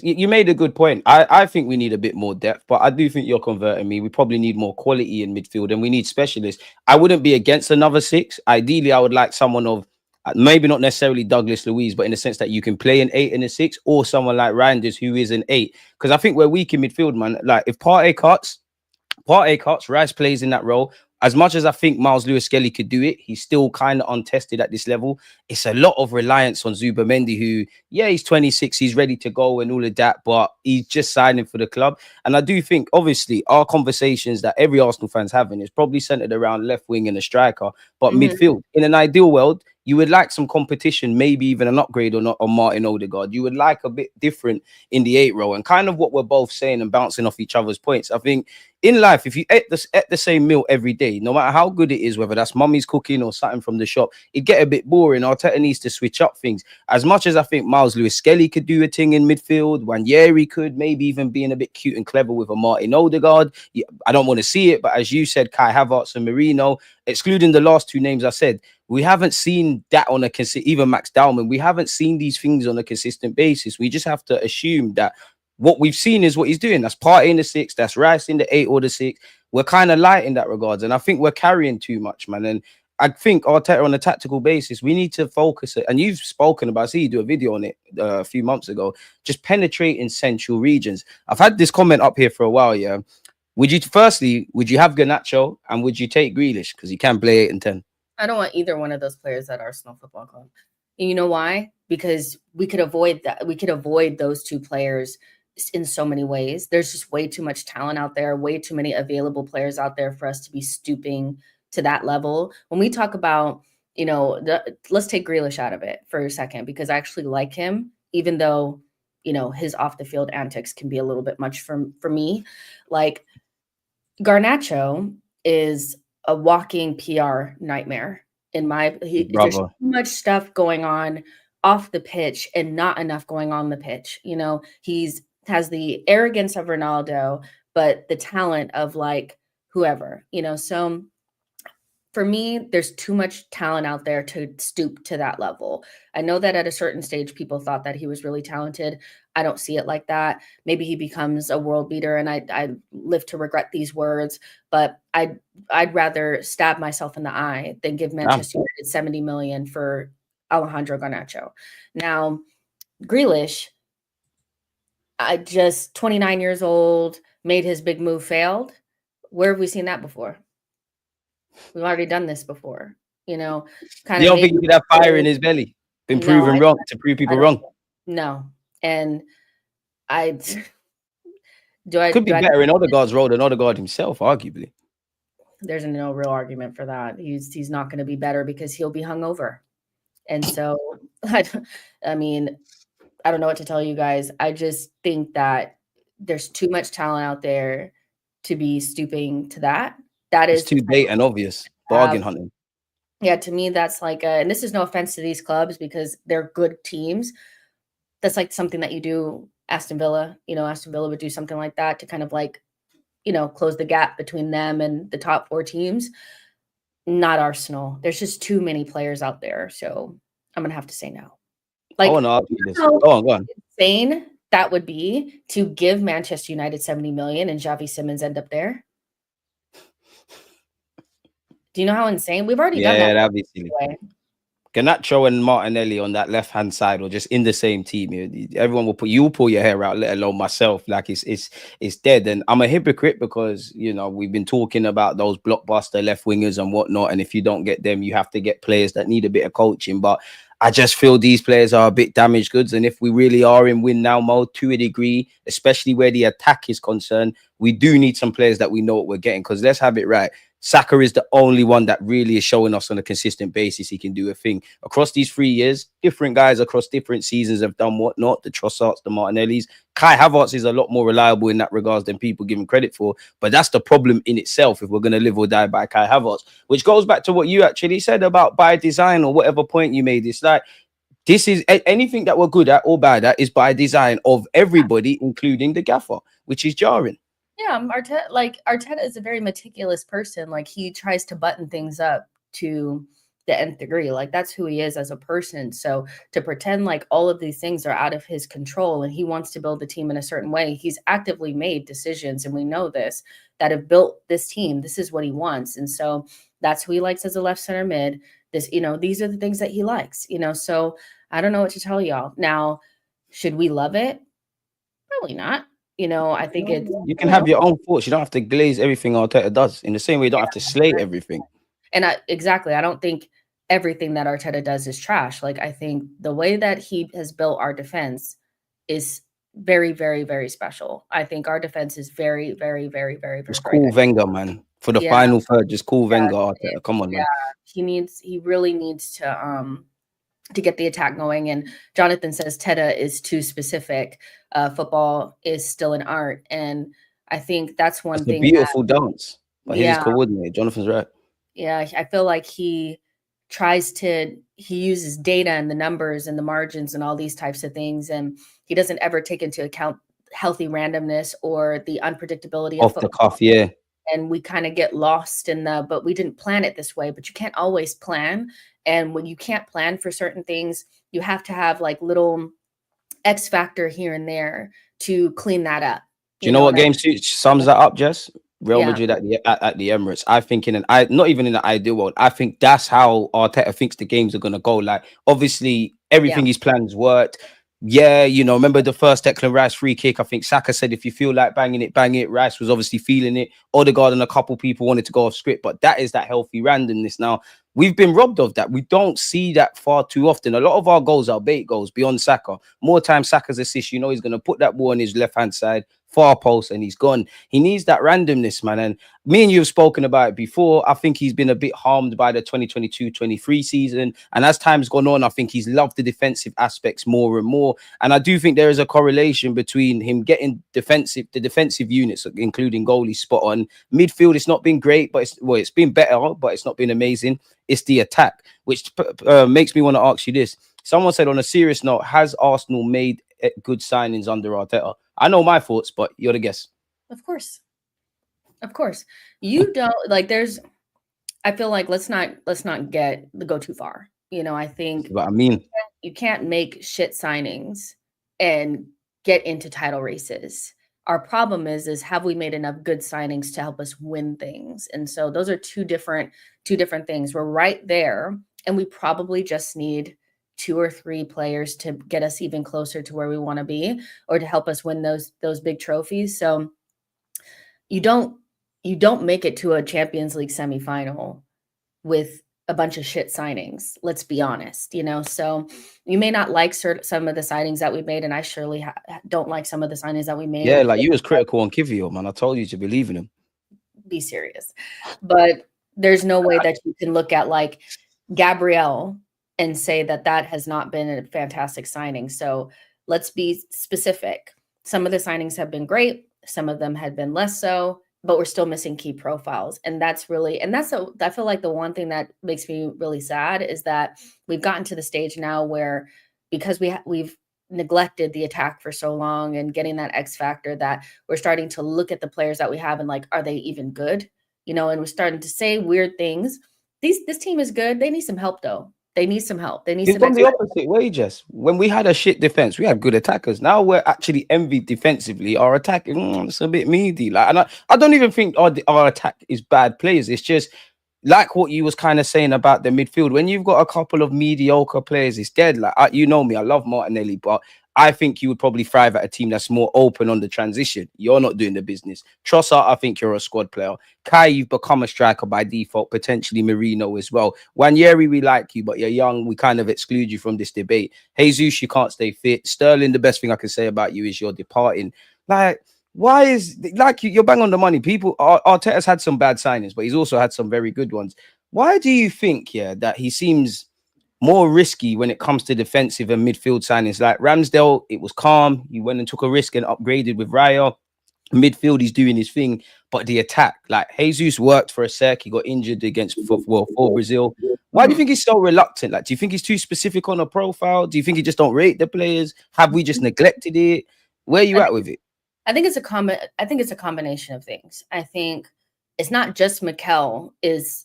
You made a good point. I think we need a bit more depth, but I do think you're converting me. We probably need more quality in midfield, and we need specialists. I wouldn't be against another 6. Ideally, I would like someone of maybe not necessarily Douglas Luiz, but in the sense that you can play an 8 and a 6, or someone like Randers who is an 8. Because I think we're weak in midfield, man. Like if Partey cuts, Rice plays in that role. As much as I think Miles Lewis-Skelly could do it, he's still kind of untested at this level. It's a lot of reliance on Zubimendi, who, he's 26, he's ready to go and all of that, but he's just signing for the club. And I do think, obviously, our conversations that every Arsenal fan's having is probably centered around left wing and a striker, but midfield. In an ideal world, you would like some competition, maybe even an upgrade on Martin Odegaard. You would like a bit different in the 8 row, and kind of what we're both saying and bouncing off each other's points. I think in life, if you ate the same meal every day, no matter how good it is, whether that's mummy's cooking or something from the shop, it'd get a bit boring. Arteta needs to switch up things. As much as I think Miles Lewis-Skelly could do a thing in midfield, Wanyeri could, maybe even being a bit cute and clever with a Martin Odegaard. I don't want to see it, but as you said, Kai Havertz and Marino, excluding the last 2 names I said, we haven't seen that on a even Max Dowman. We haven't seen these things on a consistent basis. We just have to assume that what we've seen is what he's doing. That's Partey in the 6, that's Rice in the 8 or the 6. We're kind of light in that regards, and I think we're carrying too much, man. And I think Arteta, on a tactical basis, we need to focus it. And you've spoken about, I see you do a video on it a few months ago, just penetrating central regions. I've had this comment up here for a while, yeah. Would you have Garnacho, and would you take Grealish? Because he can play 8 and 10. I don't want either one of those players at Arsenal Football Club. And you know why? Because we could avoid that. We could avoid those 2 players in so many ways. There's just way too much talent out there, way too many available players out there for us to be stooping to that level. When we talk about, let's take Grealish out of it for a second, because I actually like him, even though, his off the field antics can be a little bit much for me. Like, Garnacho is a walking PR nightmare there's too much stuff going on off the pitch and not enough going on the pitch. He's has the arrogance of Ronaldo, but the talent of like whoever, so for me, there's too much talent out there to stoop to that level. I know that at a certain stage, people thought that he was really talented. I don't see it like that. Maybe he becomes a world beater, and I live to regret these words, but I'd rather stab myself in the eye than give Manchester United 70 million for Alejandro Garnacho. Now, Grealish, 29 years old, made his big move, failed. Where have we seen that before? We've already done this before, kind of. You don't think he could have fire in his belly? Been proven wrong to prove people wrong? No. And could be better in Odegaard's role than Odegaard himself, arguably. There's no real argument for that. He's not going to be better because he'll be hungover. And so, I don't know what to tell you guys. I just think that there's too much talent out there to be stooping to that. That is too bait and obvious. Bargain hunting. Yeah, to me, that's like, and this is no offense to these clubs because they're good teams. That's like something that you do Aston Villa. Aston Villa would do something like that to kind of like, close the gap between them and the top 4 teams. Not Arsenal. There's just too many players out there. So I'm going to have to say no. Like, go on. Insane that would be to give Manchester United 70 million and Xavi Simons end up there. Do you know how insane? We've already done that. Yeah, that'd be silly. Garnacho and Martinelli on that left-hand side or just in the same team. Everyone will pull your hair out, let alone myself. Like it's dead. And I'm a hypocrite because, we've been talking about those blockbuster left wingers and whatnot. And if you don't get them, you have to get players that need a bit of coaching. But I just feel these players are a bit damaged goods. And if we really are in win now mode to a degree, especially where the attack is concerned, we do need some players that we know what we're getting. Because let's have it right. Saka is the only one that really is showing us on a consistent basis he can do a thing. Across these 3 years, different guys across different seasons have done whatnot. The Trossards, the Martinellis. Kai Havertz is a lot more reliable in that regards than people give him credit for. But that's the problem in itself if we're going to live or die by Kai Havertz, which goes back to what you actually said about by design or whatever point you made. It's like, this is anything that we're good at or bad at is by design of everybody, including the gaffer, which is jarring. Yeah, Arteta is a very meticulous person. Like, he tries to button things up to the nth degree. Like, that's who he is as a person. So to pretend like all of these things are out of his control and he wants to build the team in a certain way, he's actively made decisions, and we know this, that have built this team. This is what he wants. And so that's who he likes as a left center mid. These are the things that he likes, so I don't know what to tell y'all. Now, should we love it? Probably not. I think you can have your own thoughts. You don't have to glaze everything Arteta does. In the same way, you don't have to slate everything. And I don't think everything that Arteta does is trash. Like, I think the way that he has built our defense is very, very, very special. I think our defense is very, very, very, very, very. Just cool Wenger, man. For the final third, just cool Wenger. Arteta. Come on, man. He really needs to get the attack going. And Jonathan says Teta is too specific. Football is still an art. And I think that's one thing. It's a beautiful dance. But he's coordinated. Jonathan's right. Yeah, I feel like he uses data and the numbers and the margins and all these types of things. And he doesn't ever take into account healthy randomness or the unpredictability off the cuff. Yeah. And we kind of get lost but we didn't plan it this way. But you can't always plan. And when you can't plan for certain things, you have to have like little X factor here and there to clean that up. Do you know what game sums that up, Jess? Real Madrid at the Emirates. I think not even in the ideal world, I think that's how Arteta thinks the games are going to go. Like, obviously, everything his plans worked. Yeah, remember the first Declan Rice free kick? I think Saka said, if you feel like banging it, bang it. Rice was obviously feeling it. Odegaard and a couple people wanted to go off script, but that is that healthy randomness. Now, we've been robbed of that. We don't see that far too often. A lot of our goals are bait goals beyond Saka. More time Saka's assist, he's going to put that ball on his left-hand side, far post, and he's gone. He needs that randomness, man. And me and you have spoken about it before. I think he's been a bit harmed by the 2022-23 season. And as time's gone on, I think he's loved the defensive aspects more and more. And I do think there is a correlation between him getting the defensive units, including goalies, spot on. Midfield, it's not been great, but it's been better, but it's not been amazing. It's the attack, which makes me want to ask you this. Someone said, on a serious note, has Arsenal made good signings under Arteta? I know my thoughts, but you're the guest. Of course. You don't I feel like let's not go too far. I think what I mean, you can't make shit signings and get into title races. Our problem is have we made enough good signings to help us win things? And so those are two different things. We're right there, and we probably just need 2 or 3 players to get us even closer to where we want to be, or to help us win those big trophies. So you don't make it to a Champions League semifinal with a bunch of shit signings. Let's be honest, so you may not like some of the signings that we made. And I surely don't like some of the signings that we made. Yeah. Like, you was critical on Kivio, man. I told you to believe in him. Be serious. But there's no way that you can look at like Gabriel and say that has not been a fantastic signing. So let's be specific. Some of the signings have been great. Some of them had been less so, but we're still missing key profiles. And I feel like the one thing that makes me really sad is that we've gotten to the stage now where, because we've neglected the attack for so long and getting that X factor that we're starting to look at the players that we have and like, are they even good? You know, and we're starting to say weird things. This team is good. They need some help though. They need some help. They need It's some gone the extra. opposite way, Jess. When we had a shit defense, we had good attackers. Now we're actually envied defensively. Our attack, it's a bit meaty. Like, and I don't even think our attack is bad players. It's just like what you was kind of saying about the midfield. When you've got a couple of mediocre players, it's dead. Like, you know me, I love Martinelli, but I think you would probably thrive at a team that's more open on the transition. You're not doing the business. Trossard, I think you're a squad player. Kai, you've become a striker by default, potentially Marino as well. Wanyeri, we like you, but you're young. We kind of exclude you from this debate. Jesus, you can't stay fit. Sterling, the best thing I can say about you is you're departing. Like, why is, like, you're bang on the money. People, Arteta's had some bad signings, but he's also had some very good ones. Why do you think, that he seems more risky when it comes to defensive and midfield signings? Like Ramsdale, it was calm. He went and took a risk and upgraded with Raya. Midfield, he's doing his thing, but the attack, like Jesus worked for a sec. He got injured for Brazil. Why do you think he's so reluctant? Like, do you think he's too specific on a profile? Do you think he just don't rate the players? Have we just neglected it? Where are you at with it? I think it's a combination of things. I think it's not just Mikel is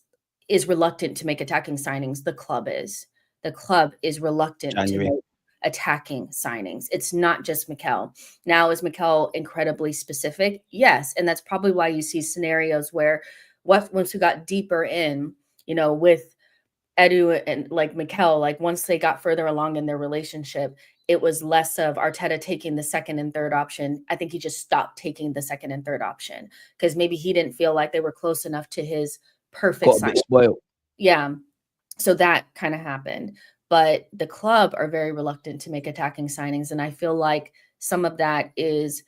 reluctant to make attacking signings. The club is reluctant to make attacking signings. It's not just Mikel. Now, is Mikel incredibly specific? Yes. And that's probably why you see scenarios where once we got deeper in, with Edu and like Mikel, like once they got further along in their relationship, it was less of Arteta taking the second and third option. I think he just stopped taking the second and third option because maybe he didn't feel like they were close enough to his perfect sign. Yeah. So that kind of happened. But the club are very reluctant to make attacking signings. And I feel like some of that is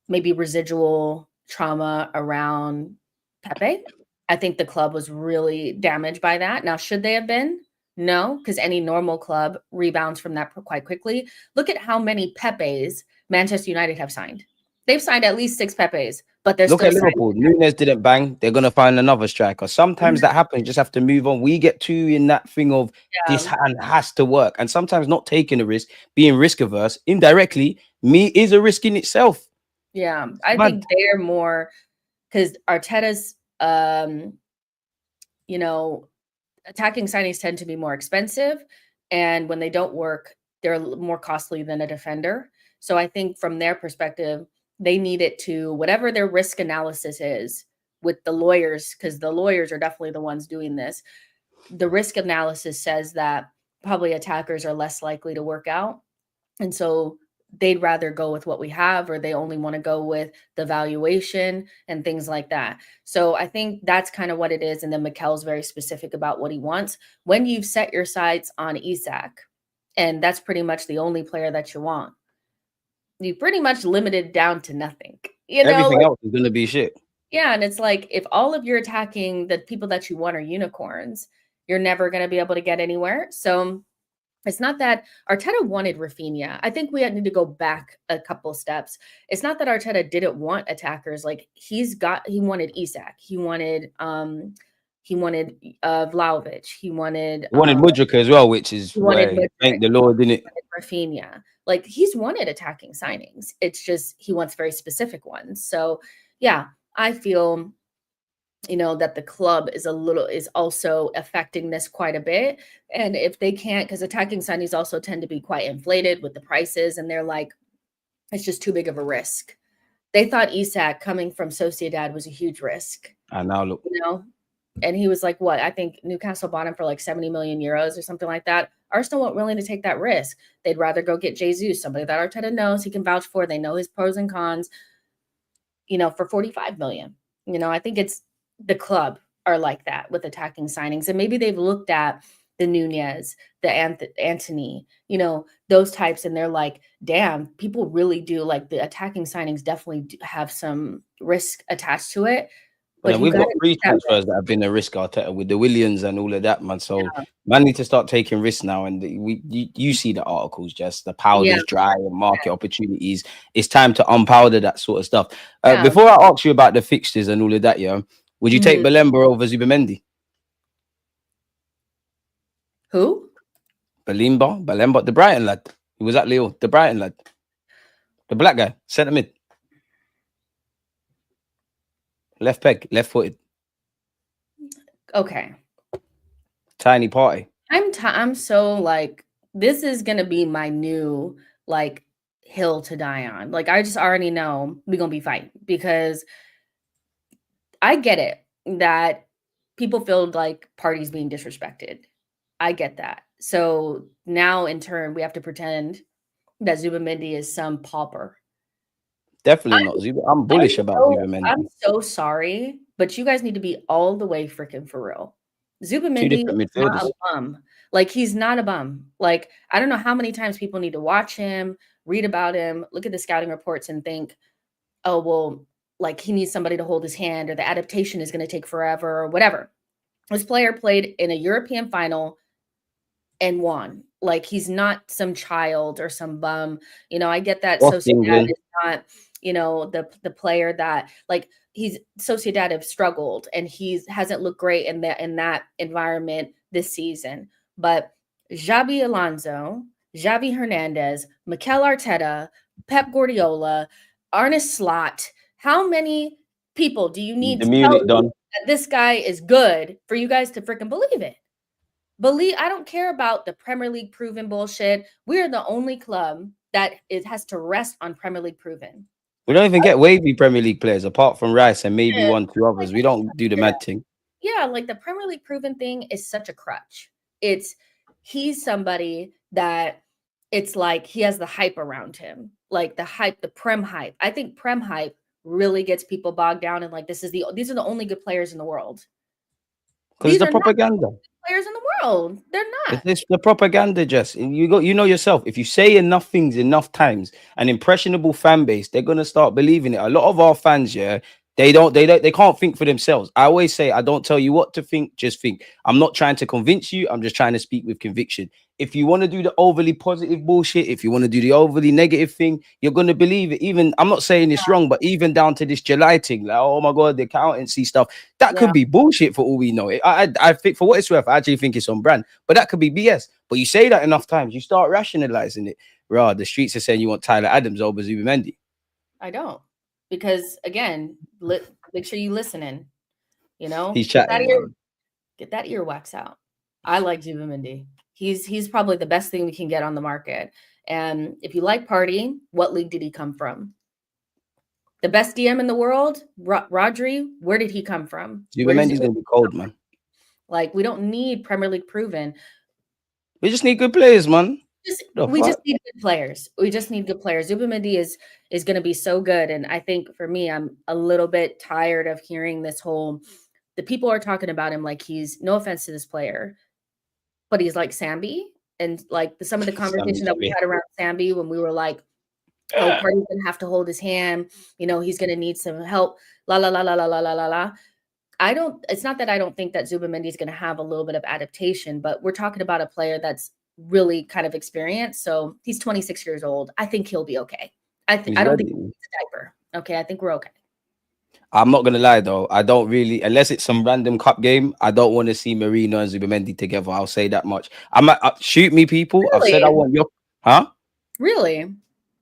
maybe residual trauma around Pepe. I think the club was really damaged by that. Now, should they have been? No, because any normal club rebounds from that quite quickly. Look at how many Pepes Manchester United have signed. They've signed at least 6 Pepes, but they're Look still at Liverpool. Nunes didn't bang. They're going to find another striker. Sometimes that happens. You just have to move on. We get too in that thing of this hand has to work. And sometimes not taking a risk, being risk averse, indirectly, is a risk in itself. Yeah, I think they're more because Arteta's, attacking signings tend to be more expensive. And when they don't work, they're more costly than a defender. So I think from their perspective, they need it to whatever their risk analysis is with the lawyers, because the lawyers are definitely the ones doing this. The risk analysis says that probably attackers are less likely to work out. And so they'd rather go with what we have, or they only want to go with the valuation and things like that. So I think that's kind of what it is. And then Mikel's very specific about what he wants. When you've set your sights on Isak, and that's pretty much the only player that you want, you pretty much limited down to nothing. Everything else is going to be shit. Yeah, and it's like if all of your attacking, the people that you want are unicorns, you're never going to be able to get anywhere. So it's not that Arteta wanted Rafinha. I think we need to go back a couple steps. It's not that Arteta didn't want attackers. Like he wanted Isak. He wanted Vlahovic. He wanted Mudryk as well, which is thank the Lord, didn't it? Rafinha. Like he's wanted attacking signings. It's just he wants very specific ones. So yeah, I feel that the club is also affecting this quite a bit. And if they can't, because attacking signings also tend to be quite inflated with the prices, and they're like, it's just too big of a risk. They thought Isak coming from Sociedad was a huge risk. And now look, and he was like, what? I think Newcastle bought him for like 70 million euros or something like that. Arsenal weren't willing to take that risk. They'd rather go get Jesus, somebody that Arteta knows he can vouch for. They know his pros and cons, for 45 million. I think it's the club are like that with attacking signings. And maybe they've looked at the Nunez, the Anthony, those types. And they're like, damn, people really do like the attacking signings definitely do have some risk attached to it. But we've got 3 transfers that have been a risk, Arteta, with the Williams and all of that, man. So man need to start taking risks now. And you see the articles, Jess, the powder's dry and market opportunities. It's time to unpowder that sort of stuff. Before I ask you about the fixtures and all of that, would you take Belemba over Zubimendi? Who? Belemba, the Brighton lad. He was at Leo, the Brighton lad, the black guy, centre mid, left peg, left footed, Okay. tiny party. I'm so like, this is gonna be my new like hill to die on. Like, I just already know we're gonna be fighting, because I get it that people feel like Partey's being disrespected. I get that. So now in turn we have to pretend that Zubimendi is some pauper. Definitely not Zuba. I'm bullish about Zubimendi. I'm so sorry, but you guys need to be all the way freaking for real. Two Zubimendi different is not midfielders. a bum. Like, he's not a bum. Like, I don't know how many times people need to watch him, read about him, look at the scouting reports and think, oh, well, like, he needs somebody to hold his hand, or the adaptation is going to take forever, or whatever. This player played in a European final and won. Like, he's not some child or some bum. You know, I get that Off Sociedad England. is not, you know, the player that, like, he's Sociedad have struggled and hasn't looked great in that environment this season. But Xabi Alonso, Xavi Hernandez, Mikel Arteta, Pep Guardiola, Arne Slot, how many people do you need The to Munich tell done. you that this guy is good for you guys to freaking believe it? I don't care about the Premier League proven bullshit. We're the only club that it has to rest on Premier League proven. We don't even get wavy Premier League players apart from Rice and maybe Yeah, 1, 2 others. We don't do the mad thing. Yeah, like the Premier League proven thing is such a crutch. He's somebody that it's like he has the hype around him, like the hype, the Prem hype. I think Prem hype really gets people bogged down and like these are the only good players in the world. Because it's the propaganda. Players in the world, they're not. It's the propaganda, Jess. You know yourself. If you say enough things enough times, an impressionable fan base, they're gonna start believing it. A lot of our fans, yeah, they can't think for themselves. I always say, I don't tell you what to think, just think. I'm not trying to convince you. I'm just trying to speak with conviction. If you want to do the overly positive bullshit, if you want to do the overly negative thing, you're gonna believe it. Even I'm not saying it's wrong, but even down to this July thing, like, oh my god, the accountancy stuff, that could be bullshit for all we know. I think, for what it's worth, I actually think it's on brand, but that could be BS. But you say that enough times, you start rationalizing it. Rah, the streets are saying you want Tyler Adams over Zubimendi. I don't, because again, make sure you listening. You know, He's chatting. Get that earwax out. I like Zubimendi. He's probably the best thing we can get on the market. And if you like Partey, what league did he come from? The best DM in the world, Rodri. Where did he come from? Zubimendi's gonna be cold, man. Like, we don't need Premier League proven. We just need good players, man. We just need good players. We just need good players. Zubimendi is going to be so good. And I think for me, I'm a little bit tired of hearing this whole, the people are talking about him like he's, no offense to this player, but he's like Sambi. And like some of the conversation that we had around Sambi when we were like, oh, Partey's going to have to hold his hand. You know, he's going to need some help. La, la, la, la, la, la, la, la, la. It's not that I don't think that Zubimendi is going to have a little bit of adaptation, but we're talking about a player that's really kind of experienced. So he's 26 years old. I think he'll be okay. I don't think he's a diaper. Okay, I think we're okay. I'm not gonna lie though. I don't really, unless it's some random cup game, I don't want to see Marino and Zubimendi together. I'll say that much. Shoot me, people. Really? I've said I want your, huh? Really?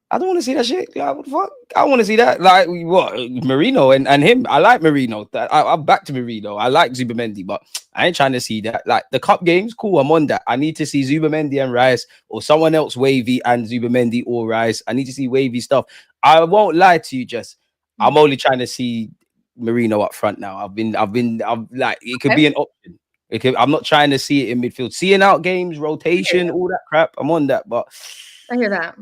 I don't want to see that shit. Like, what the fuck? I want to see that. Like, what? Marino and him. I like Marino. I'm back to Marino. I like Zubimendi, but I ain't trying to see that. Like, the cup games, cool. I'm on that. I need to see Zubimendi and Rice, or someone else wavy and Zubimendi or Rice. I need to see wavy stuff. I won't lie to you, Jess. I'm only trying to see Marino up front now. I'm like, it could be an option. I'm not trying to see it in midfield. Seeing out games, rotation, all that crap. I'm on that, but I hear that.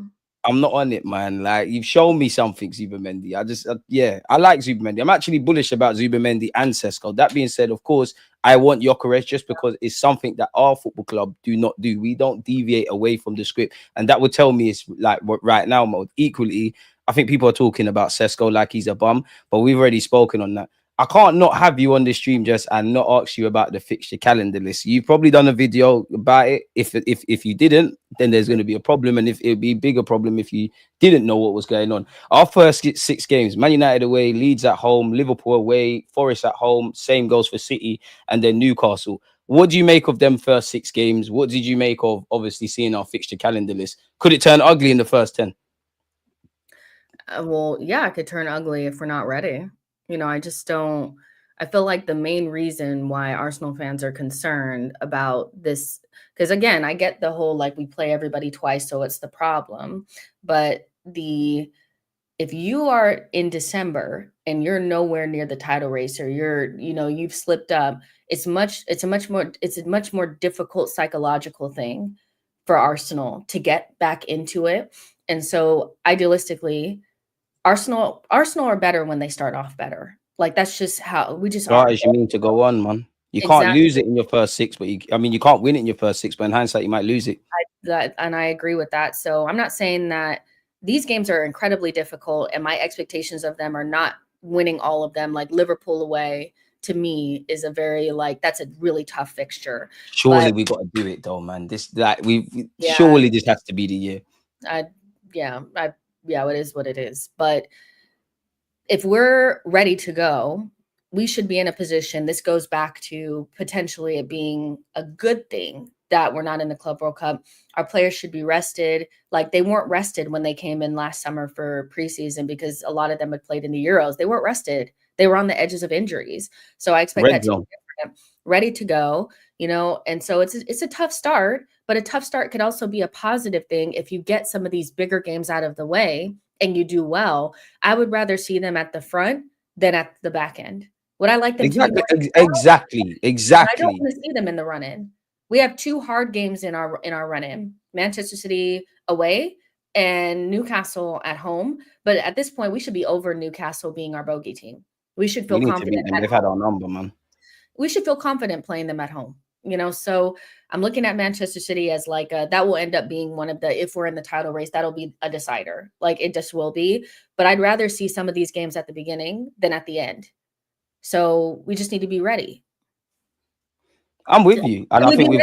I'm not on it, man. Like, you've shown me something, Zubimendi. I like Zubimendi. I'm actually bullish about Zubimendi and Sesko. That being said, of course, I want Gyökeres just because it's something that our football club do not do. We don't deviate away from the script. And that would tell me it's like what right now mode. Equally, I think people are talking about Sesko like he's a bum, but we've already spoken on that. I can't not have you on the stream, Jess, and not ask you about the fixture calendar list. You've probably done a video about it. If you didn't, then there's going to be a problem, and if it would be a bigger problem if you didn't know what was going on. Our first 6 games: Man United away, Leeds at home, Liverpool away, Forest at home. Same goes for City, and then Newcastle. What do you make of them first 6 games? What did you make of obviously seeing our fixture calendar list? Could it turn ugly in the first 10? Well, yeah, it could turn ugly if we're not ready. I just don't. I feel like the main reason why Arsenal fans are concerned about this, because again, I get the whole like we play everybody twice, so it's the problem. But if you are in December and you're nowhere near the title race, or you've slipped up, it's a much more difficult psychological thing for Arsenal to get back into it. And so idealistically, Arsenal are better when they start off better. Like that's just how we just are. Right, as you mean to go on, man. You can't Exactly. lose it in your first 6, but you can't win it in your first 6, but in hindsight, you might lose it. And I agree with that. So I'm not saying that these games are incredibly difficult, and my expectations of them are not winning all of them. Like Liverpool away, to me, is that's a really tough fixture. Surely we got to do it though, man. Yeah. Surely this has to be the year. It is what it is. But if we're ready to go, we should be in a position. This goes back to potentially it being a good thing that we're not in the Club World Cup. Our players should be rested. Like they weren't rested when they came in last summer for preseason, because a lot of them had played in the Euros. They weren't rested. They were on the edges of injuries. So I expect that to be different. Ready to go, and so it's a tough start, but a tough start could also be a positive thing if you get some of these bigger games out of the way and you do well. I would rather see them at the front than at the back end. Would I like them to be exactly. I don't want to see them in the run-in. We have 2 hard games in our run-in: Manchester City away and Newcastle at home. But at this point, we should be over Newcastle being our bogey team. We should feel confident. They've had our number, man. We should feel confident playing them at home. So I'm looking at Manchester City as like that will end up being one of the, if we're in the title race, that'll be a decider. Like it just will be. But I'd rather see some of these games at the beginning than at the end. So we just need to be ready. I'm with you. And I think we've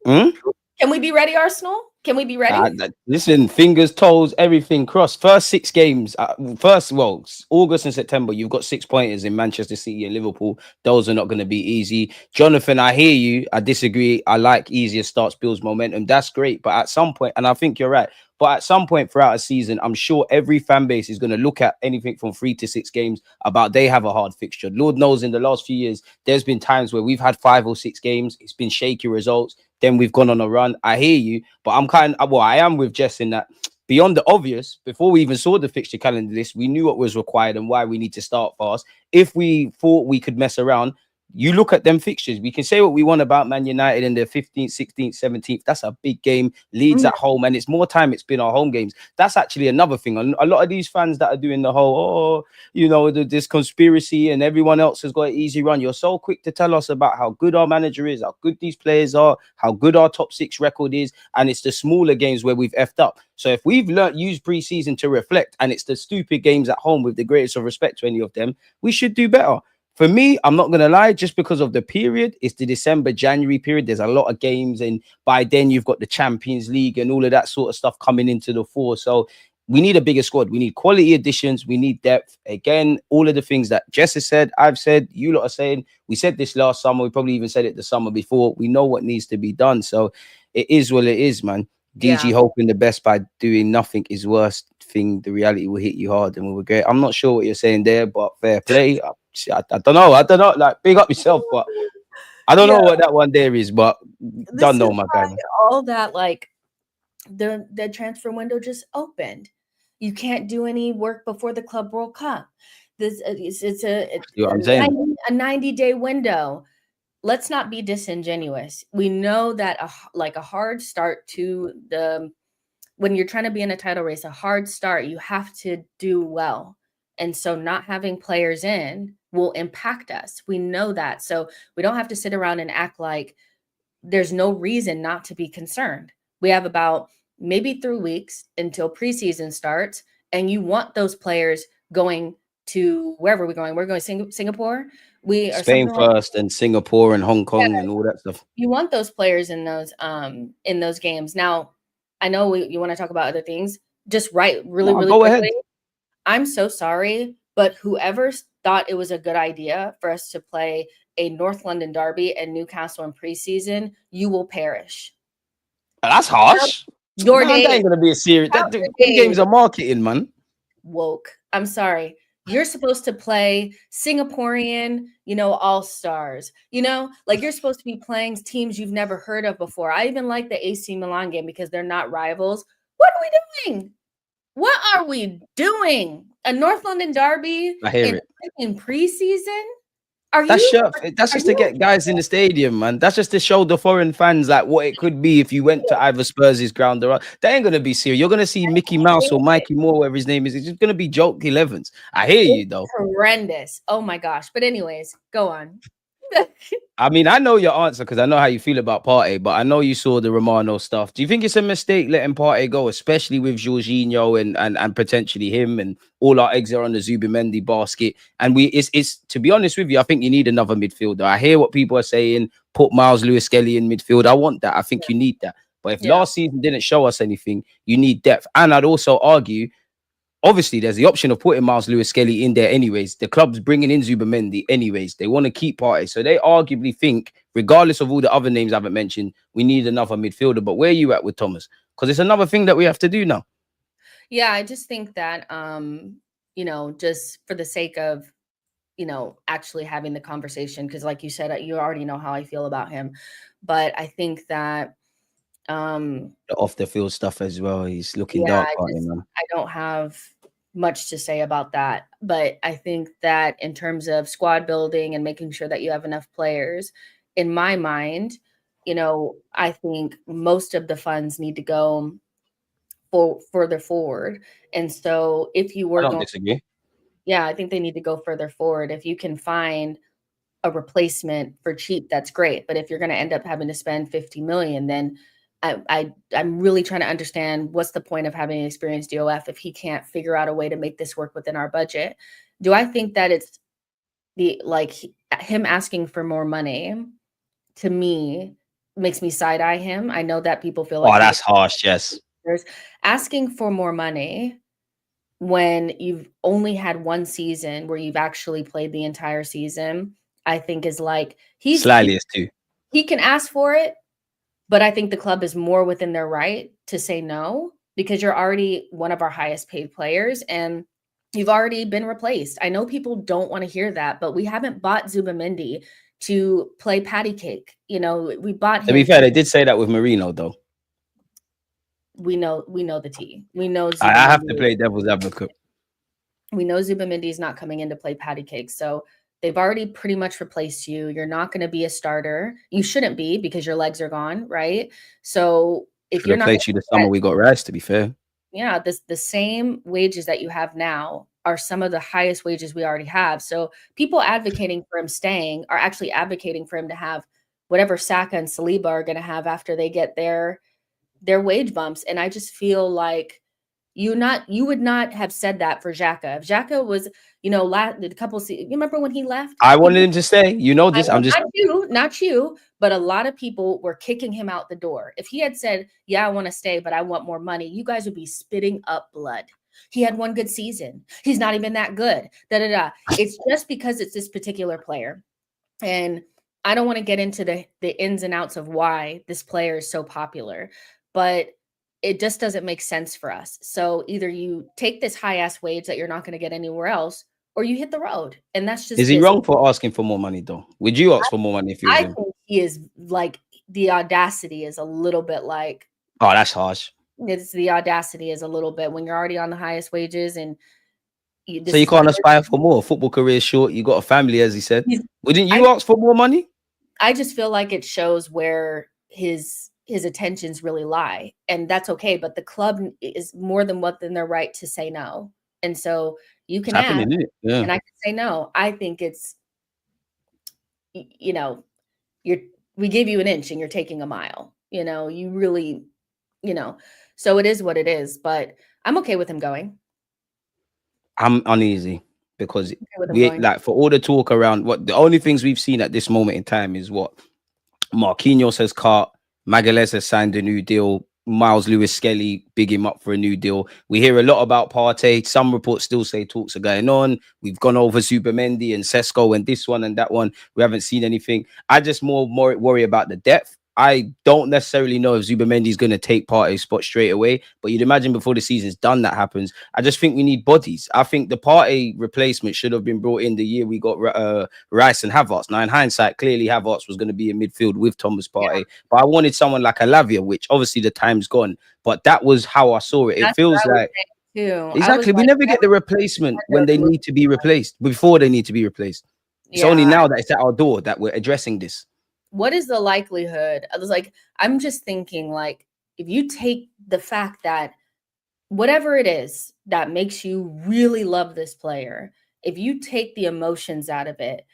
got... Can we be ready, Arsenal? Can we be ready? Listen, fingers, toes, everything crossed. First 6 games, August and September, you've got 6 pointers in Manchester City and Liverpool. Those are not going to be easy. Jonathan, I hear you. I disagree. I like easier starts, builds momentum. That's great. But at some point, and I think you're right, but at some point throughout a season, I'm sure every fan base is going to look at anything from 3 to 6 games about they have a hard fixture. Lord knows in the last few years, there's been times where we've had 5 or 6 games. It's been shaky results. Then we've gone on a run. I hear you, but I am with Jess in that beyond the obvious, before we even saw the fixture calendar list, we knew what was required and why we need to start fast. If we thought we could mess around, you look at them fixtures. We can say what we want about Man United in the 15th, 16th, 17th. That's a big game. Leeds at home, and it's more time. It's been our home games. That's actually another thing. A lot of these fans that are doing the whole, this conspiracy and everyone else has got an easy run. You're so quick to tell us about how good our manager is, how good these players are, how good our top 6 record is, and it's the smaller games where we've effed up. So if we've used preseason to reflect, and it's the stupid games at home, with the greatest of respect to any of them, we should do better. For me, I'm not going to lie, just because of the period, it's the December, January period. There's a lot of games, and by then you've got the Champions League and all of that sort of stuff coming into the fore. So we need a bigger squad. We need quality additions. We need depth. Again, all of the things that Jess has said, I've said, you lot are saying. We said this last summer. We probably even said it the summer before. We know what needs to be done. So it is what it is, man. DG hoping the best by doing nothing is worst thing. The reality will hit you hard and we will get. I'm not sure what you're saying there, but fair play. I don't know. Like, big up yourself, but I don't know what that one there is, but don't know, my guy. All that, like, the transfer window just opened. You can't do any work before the Club World Cup. It's a 90-day window. Let's not be disingenuous. We know that a hard start to when you're trying to be in a title race, a hard start, you have to do well. And so not having players in will impact us. We know that. So we don't have to sit around and act like there's no reason not to be concerned. We have about maybe 3 weeks until preseason starts, and you want those players going to wherever we're going. We're going Singapore. We are Spain something like first, and Singapore and Hong Kong and all that stuff. you want those players in those games. Now, I know you want to talk about other things. Just really Go quickly. ahead. I'm so sorry, but whoever thought it was a good idea for us to play a North London derby and Newcastle in preseason, you will perish. That's harsh. Your Man, day that ain't gonna be a serious. Them games are marketing, man. Woke. I'm sorry. You're supposed to play Singaporean, all-stars. Like you're supposed to be playing teams you've never heard of before. I even like the AC Milan game because they're not rivals. What are we doing? What are we doing? A North London derby I hear it. in preseason? That's just to get guys in the stadium, man. That's just to show the foreign fans like what it could be if you went to either Spurs' ground or that ain't gonna be serious. You're gonna see Mickey Mouse or Mikey Moore, whatever his name is. It's just gonna be joke 11s. I hear you though. Horrendous. Oh my gosh. But anyways, go on. I mean, I know your answer because I know how you feel about Partey, but I know you saw the Romano stuff. Do you think it's a mistake letting Partey go, especially with Jorginho and potentially him, and all our eggs are on the Zubimendi basket? And it's to be honest with you, I think you need another midfielder. I hear what people are saying. Put Miles Lewis-Skelly in midfield. I want that. I think you need that. But if last season didn't show us anything, you need depth. And I'd also argue, obviously, there's the option of putting Miles Lewis-Skelly in there anyways. The club's bringing in Zubimendi anyways. They want to keep Partey. So they arguably think, regardless of all the other names I haven't mentioned, we need another midfielder. But where are you at with Thomas? Because it's another thing that we have to do now. Yeah, I just think that, just for the sake of, actually having the conversation, because like you said, you already know how I feel about him. But I think that the off the field stuff as well. He's looking dark, man. I don't have much to say about that, but I think that in terms of squad building and making sure that you have enough players, in my mind, I think most of the funds need to go further forward. And so if you were I don't disagree. Yeah, I think they need to go further forward. If you can find a replacement for cheap, that's great. But if you're going to end up having to spend 50 million, then I'm really trying to understand what's the point of having an experienced DOF if he can't figure out a way to make this work within our budget. Do I think that it's him asking for more money, to me, makes me side-eye him. I know that people feel like, that's harsh, Jess. Asking for more money when you've only had one season where you've actually played the entire season, I think is like slightly too. He can ask for it, but I think the club is more within their right to say no, because you're already one of our highest paid players and you've already been replaced. I know people don't want to hear that, but we haven't bought Zubimendi to play patty cake. We bought him. To be fair, they did say that with Marino, though. We know the tea. We know I have to play devil's advocate. We know Zubimendi is not coming in to play patty cake. So they've already pretty much replaced you. You're not going to be a starter. You shouldn't be because your legs are gone, right? So if you're not replaced you the summer we got Rice, to be fair. Yeah, the same wages that you have now are some of the highest wages we already have. So people advocating for him staying are actually advocating for him to have whatever Saka and Saliba are going to have after they get their wage bumps. And I just feel like you would not have said that for Xhaka. If Xhaka was, you remember when he left? I wanted him to stay. This. I'm just not you, but a lot of people were kicking him out the door. If he had said, "Yeah, I want to stay, but I want more money," you guys would be spitting up blood. He had one good season. He's not even that good. It's just because it's this particular player, and I don't want to get into the ins and outs of why this player is so popular, but it just doesn't make sense for us. So either you take this high ass wage that you're not going to get anywhere else, or you hit the road. And that's just. Is he wrong for asking for more money though? Would you ask for more money if you? I think he is like, the audacity is a little bit like. Oh, that's harsh. The audacity is a little bit when you're already on the highest wages and. So you can't aspire for more. Football career is short. You got a family, as he said. Wouldn't you ask for more money? I just feel like it shows where his attentions really lie, and that's okay. But the club is more than within their right to say no, and so you can ask, and I can say no. I think it's, we gave you an inch and you're taking a mile. You really, so it is what it is. But I'm okay with him going. I'm uneasy. because we like for all the talk around what the only things we've seen at this moment in time is what Marquinhos has cut, Magalhaes has signed a new deal, Miles Lewis-Skelly, big him up for a new deal. We hear a lot about Partey. Some reports still say talks are going on. We've gone over Zubimendi and Sesko and this one and that one. We haven't seen anything. I just more worry about the depth. I don't necessarily know if Zubimendi is going to take Partey's spot straight away, but you'd imagine before the season's done that happens. I just think we need bodies. I think the Partey replacement should have been brought in the year we got Rice and Havertz. Now, in hindsight, clearly Havertz was going to be in midfield with Thomas Partey, but I wanted someone like a Lavia, which obviously the time's gone, but that was how I saw it. It feels like exactly we never get the replacement when they need to be replaced, before they need to be replaced. It's only now that it's at our door that we're addressing this. What is the likelihood? I was like, I'm just thinking, like, if you take the fact that whatever it is that makes you really love this player, if you take the emotions out of it,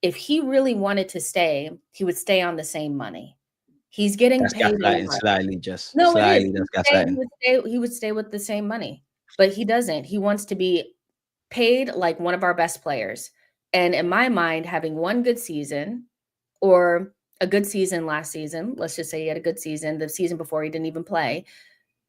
if he really wanted to stay, he would stay on the same money. He's getting paid slightly, just no, slightly. He would stay with the same money, but he doesn't. He wants to be paid like one of our best players. And in my mind, having one good season or a good season last season, let's just say he had a good season, the season before he didn't even play,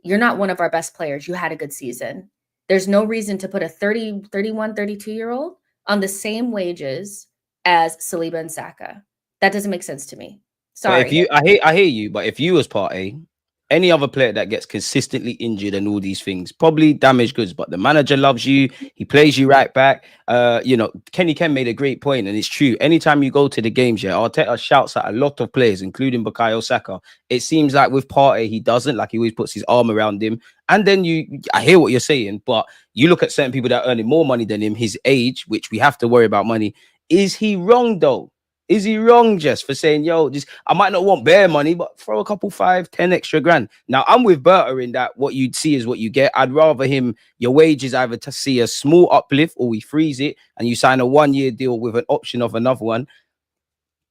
you're not one of our best players. You had a good season. There's no reason to put a 30, 31, 32-year-old on the same wages as Saliba and Saka. That doesn't make sense to me. Sorry. But if I hear you, but if you was Partey, any other player that gets consistently injured and all these things, probably damaged goods, but the manager loves you. He plays you right back. Kenny Ken made a great point, and it's true. Anytime you go to the games, Arteta shouts at a lot of players, including Bukayo Saka. It seems like with Partey, he doesn't. Like, he always puts his arm around him. And then I hear what you're saying, but you look at certain people that are earning more money than him, his age, which we have to worry about money. Is he wrong, though? Is he wrong, Jess, for saying, yo, I might not want bare money, but throw a couple 5, 10 extra grand. Now, I'm with Berta in that what you'd see is what you get. I'd rather your wages either to see a small uplift or we freeze it and you sign a 1-year deal with an option of another one.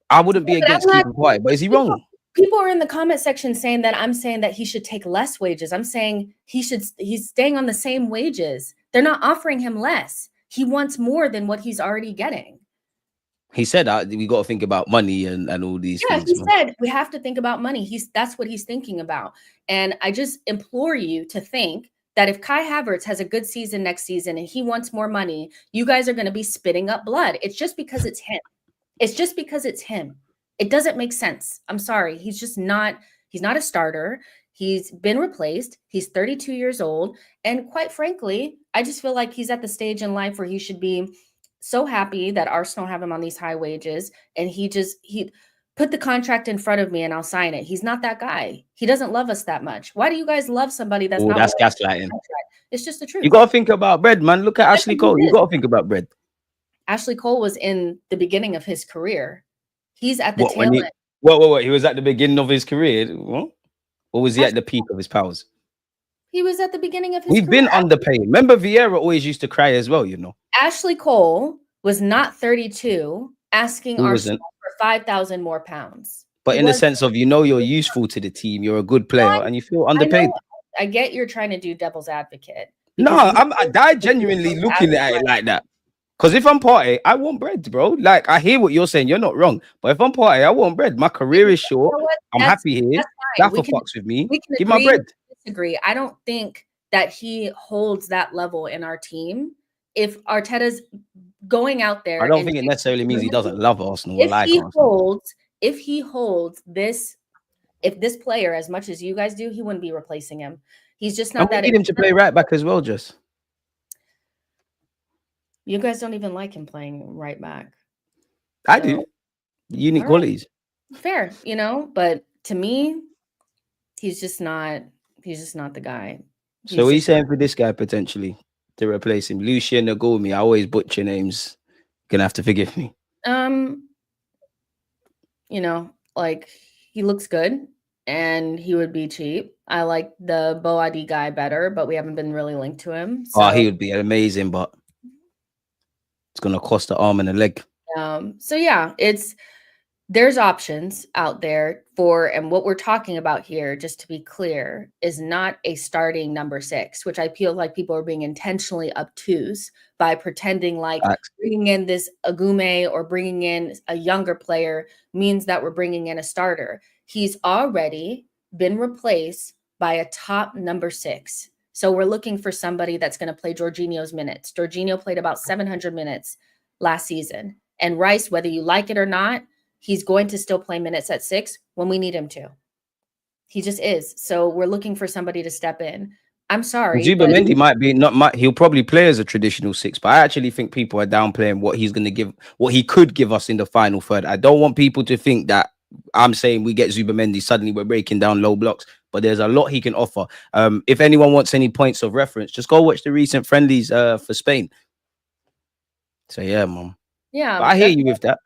I wouldn't be against keeping quiet, but is he wrong? People are in the comment section saying that I'm saying that he should take less wages. I'm saying he's staying on the same wages. They're not offering him less. He wants more than what he's already getting. He said we got to think about money and all these things. He said we have to think about money. That's what he's thinking about. And I just implore you to think that if Kai Havertz has a good season next season and he wants more money, you guys are going to be spitting up blood. It's just because it's him. It's just because it's him. It doesn't make sense. I'm sorry. He's not a starter. He's been replaced. He's 32 years old. And quite frankly, I just feel like he's at the stage in life where he should be so happy that Arsenal have him on these high wages, and he put the contract in front of me and I'll sign it. He's not that guy. He doesn't love us that much. Why do you guys love somebody that's not? That's gaslighting. It's just the truth. You got to think about bread, man. Look at Ashley Cole. You got to think about bread. Ashley Cole was in the beginning of his career. He's at the tail end. What? He was at the beginning of his career? What? Or was he at the peak of his powers? He was at the beginning of his career. We've been underpaid. Remember, Vieira always used to cry as well, you know. Ashley Cole was not 32, asking Arsenal for 5,000 more pounds. But in the sense of, you're useful to the team, you're a good player, and you feel underpaid. I get you're trying to do devil's advocate. No, I genuinely looking at it like that. Because if I'm Partey, I want bread, bro. Like, I hear what you're saying. You're not wrong. But if I'm Partey, I want bread. My career is short. I'm happy here. Gaffer fucks with me. Give my bread. Disagree. I don't think that he holds that level in our team. If Arteta's going out there, I don't think it necessarily means he doesn't love Arsenal. If he holds this, if this player as much as you guys do, he wouldn't be replacing him. He's just not that. I need him to play right back as well, Jess. You guys don't even like him playing right back. I do. Unique qualities. Fair, but to me, he's just not the guy. So what are you saying for this guy potentially to replace him? Lucien Nagomi. I always butcher names. Gonna have to forgive me. Like, he looks good and he would be cheap. I like the Boadi guy better, but we haven't been really linked to him. So. Oh, he would be amazing, but it's gonna cost an arm and a leg. So yeah, it's there's options out there for, and what we're talking about here, just to be clear, is not a starting number 6, which I feel like people are being intentionally obtuse by pretending like bringing in this Agume or bringing in a younger player means that we're bringing in a starter. He's already been replaced by a top number 6. So we're looking for somebody that's going to play Jorginho's minutes. Jorginho played about 700 minutes last season. And Rice, whether you like it or not, he's going to still play minutes at 6 when we need him to. He just is. So we're looking for somebody to step in. I'm sorry, Zubimendi might be he'll probably play as a traditional 6, but I actually think people are downplaying what he's going to give, what he could give us in the final third. I don't want people to think that I'm saying we get Zubimendi, suddenly we're breaking down low blocks, but there's a lot he can offer. If anyone wants any points of reference, just go watch the recent friendlies for Spain. So yeah, mom. Yeah, but I hear you with that.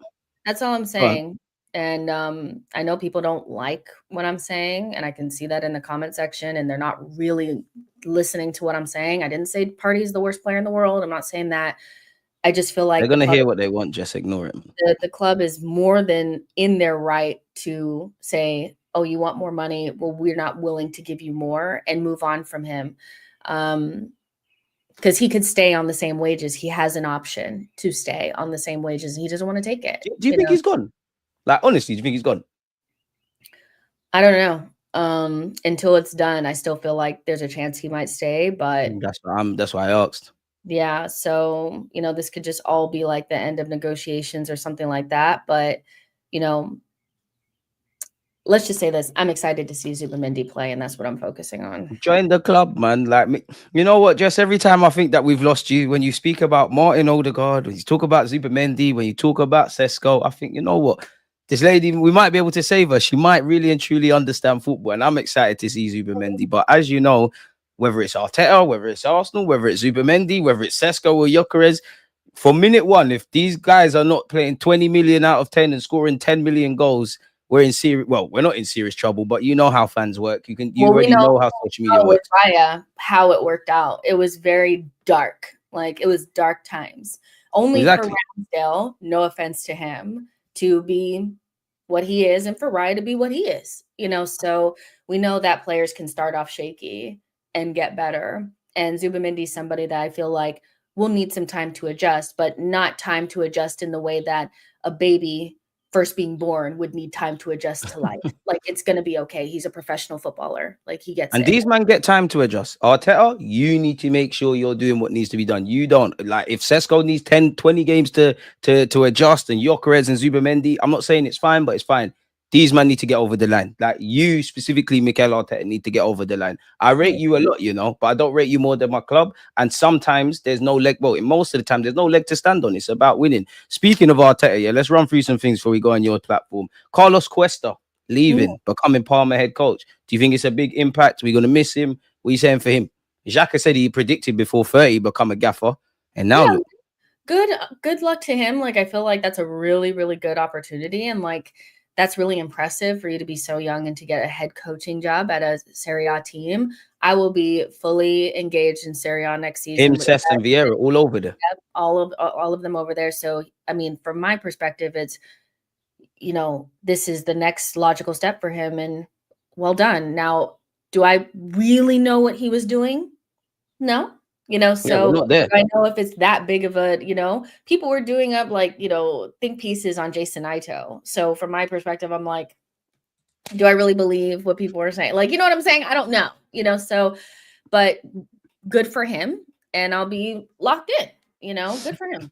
That's all I'm saying. And I know people don't like what I'm saying, and I can see that in the comment section, and they're not really listening to what I'm saying. I didn't say Partey is the worst player in the world. I'm not saying that. I just feel like they're going to hear what they want. Just ignore it. The club is more than in their right to say, oh, you want more money? Well, we're not willing to give you more, and move on from him. Because he could stay on the same wages. He has an option to stay on the same wages. He doesn't want to take it. Do you think he's gone? Like, honestly, do you think he's gone? I don't know. Until it's done, I still feel like there's a chance he might stay, but that's why I asked. Yeah, so, this could just all be like the end of negotiations or something like that, but, let's just say this. I'm excited to see Zubimendi play, and that's what I'm focusing on. Join the club, man. Like, you know what, Jess, every time I think that we've lost you, when you speak about Martin Odegaard, when you talk about Zubimendi, when you talk about Sesko, I think, you know what, this lady, we might be able to save her. She might really and truly understand football, and I'm excited to see Zubimendi. But as you know, whether it's Arteta, whether it's Arsenal, whether it's Zubimendi, whether it's Sesko or Gyökeres, from minute one, if these guys are not playing 20 million out of 10 and scoring 10 million goals, we're in serious. Well, we're not in serious trouble, but you know how fans work. You already know how social media works. Raya, how it worked out. It was very dark. Like, it was dark times. Only for Ramsdale, no offense to him, to be what he is, and for Raya to be what he is. So we know that players can start off shaky and get better. And Zubimendi is somebody that I feel like will need some time to adjust, but not time to adjust in the way that a baby first being born would need time to adjust to life. Like, it's going to be okay. He's a professional footballer. Like, he gets it. And these men get time to adjust. Arteta, you need to make sure you're doing what needs to be done. You don't. Like, if Sesko needs 10, 20 games to adjust, and Gyökeres and Zubimendi, I'm not saying it's fine, but it's fine. These men need to get over the line. Like, you specifically, Mikel Arteta, need to get over the line. I rate you a lot, but I don't rate you more than my club. And sometimes there's no leg. Well, most of the time, there's no leg to stand on. It's about winning. Speaking of Arteta, let's run through some things before we go on your platform. Carlos Cuesta leaving, becoming Parma head coach. Do you think it's a big impact? We're going to miss him? What are you saying for him? Xhaka said he predicted before 30 become a gaffer. And now look. Good luck to him. Like, I feel like that's a really, really good opportunity. And like, that's really impressive for you to be so young and to get a head coaching job at a Serie A team. I will be fully engaged in Serie A next season. Him, Cesc, and Vieira, all over there. Yep, all of them over there. So, I mean, from my perspective, it's, this is the next logical step for him, and well done. Now, do I really know what he was doing? No. So not there. I know if it's that big of a, people were doing up like, think pieces on Jason Ito. So from my perspective, I'm like, do I really believe what people are saying? Like, you know what I'm saying? I don't know, so, but good for him. And I'll be locked in, good for him.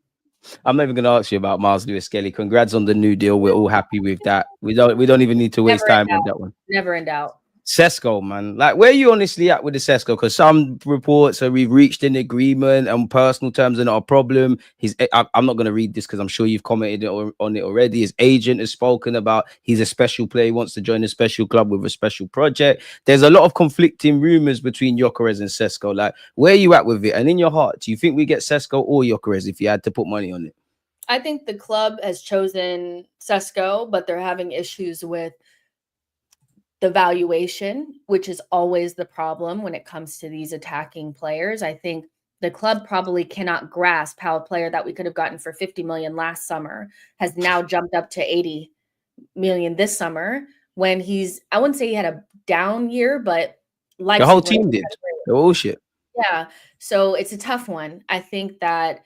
I'm not even going to ask you about Miles Lewis-Skelly. Congrats on the new deal. We're all happy with that. We don't even need to waste time on that one. Never in doubt. Sesko, man, like, where are you honestly at with the Sesko? Because some reports are we've reached an agreement and personal terms are not a problem. I'm not going to read this because I'm sure you've commented on it already. His agent has spoken about he's a special player. He wants to join a special club with a special project. There's a lot of conflicting rumors between Gyökeres and Sesko. Like, where are you at with it? And in your heart, do you think we get Sesko or Gyökeres if you had to put money on it? I think the club has chosen Sesko, but they're having issues with the valuation, which is always the problem when it comes to these attacking players. I think the club probably cannot grasp how a player that we could have gotten for 50 million last summer has now jumped up to 80 million this summer when I wouldn't say he had a down year, but The whole team did. The bullshit. Yeah. So it's a tough one. I think that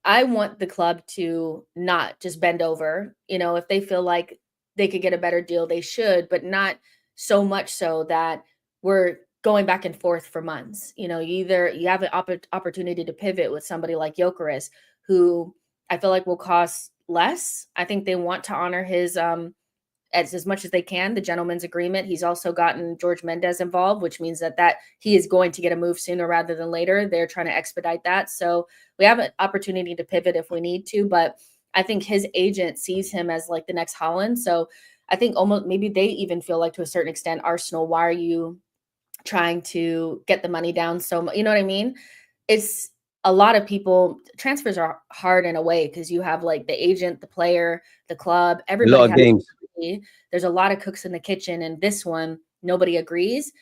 I want the club to not just bend over. If they feel like they could get a better deal, they should, but not so much so that we're going back and forth for months. You have an opportunity to pivot with somebody like Gyökeres, who I feel like will cost less. I think they want to honor his as much as they can, the gentleman's agreement. He's also gotten George Mendes involved, which means that he is going to get a move sooner rather than later. They're trying to expedite that. So we have an opportunity to pivot if we need to, but I think his agent sees him as like the next Holland. So I think almost maybe they even feel like, to a certain extent, Arsenal, why are you trying to get the money down so much? You know what I mean? It's a lot of people. Transfers are hard in a way because you have like the agent, the player, the club, everybody. A lot of games. There's a lot of cooks in the kitchen, and this one, nobody agrees.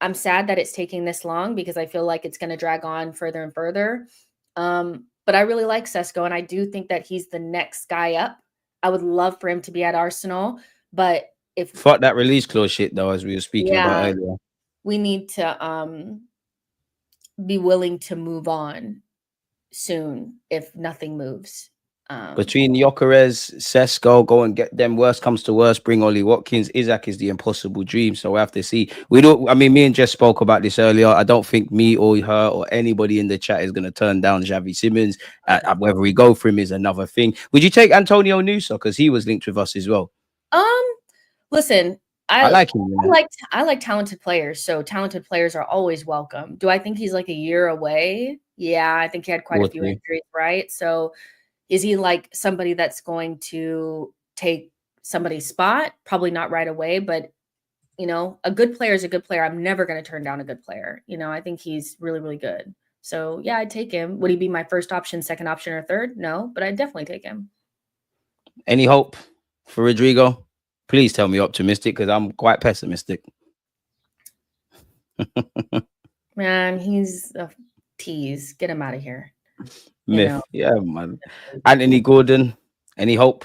I'm sad that it's taking this long because I feel like it's going to drag on further and further. But I really like Sesko, and I do think that he's the next guy up. I would love for him to be at Arsenal, but fuck that release clause shit though, as we were speaking about earlier. We need to be willing to move on soon if nothing moves. Between Gyökeres, Sesko, go and get them. Worst comes to worst, bring Ollie Watkins. Isaac is the impossible dream, so we have to see. Me and Jess spoke about this earlier. I don't think me or her or anybody in the chat is going to turn down Xavi Simons. Whether we go for him is another thing. Would you take Antonio Nusa, because he was linked with us as well? Listen, I like him. I like talented players, so talented players are always welcome. Do I think he's like a year away? Yeah, I think he had quite a few injuries, right? So is he like somebody that's going to take somebody's spot? Probably not right away, but a good player is a good player. I'm never going to turn down a good player. I think he's really, really good. So yeah, I'd take him. Would he be my first option, second option, or third? No, but I'd definitely take him. Any hope for Rodrigo? Please tell me optimistic, because I'm quite pessimistic. Man, he's a tease. Get him out of here. Myth. Yeah, man. Anthony Gordon, any hope?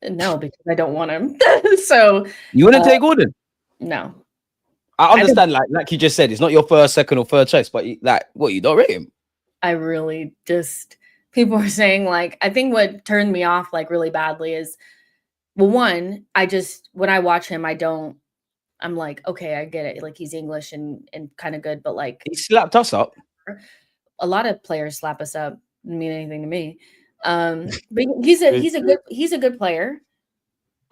No, because I don't want him. So you wouldn't take Gordon? No. I understand, like you just said, it's not your first, second, or third choice, but what, you don't rate him? I really just, people are saying, like, I think what turned me off like really badly is, well, one, when I watch him, I'm like, okay, I get it. Like, he's English and kind of good, but like, he slapped us up. A lot of players slap us up. Didn't mean anything to me. But he's a good player.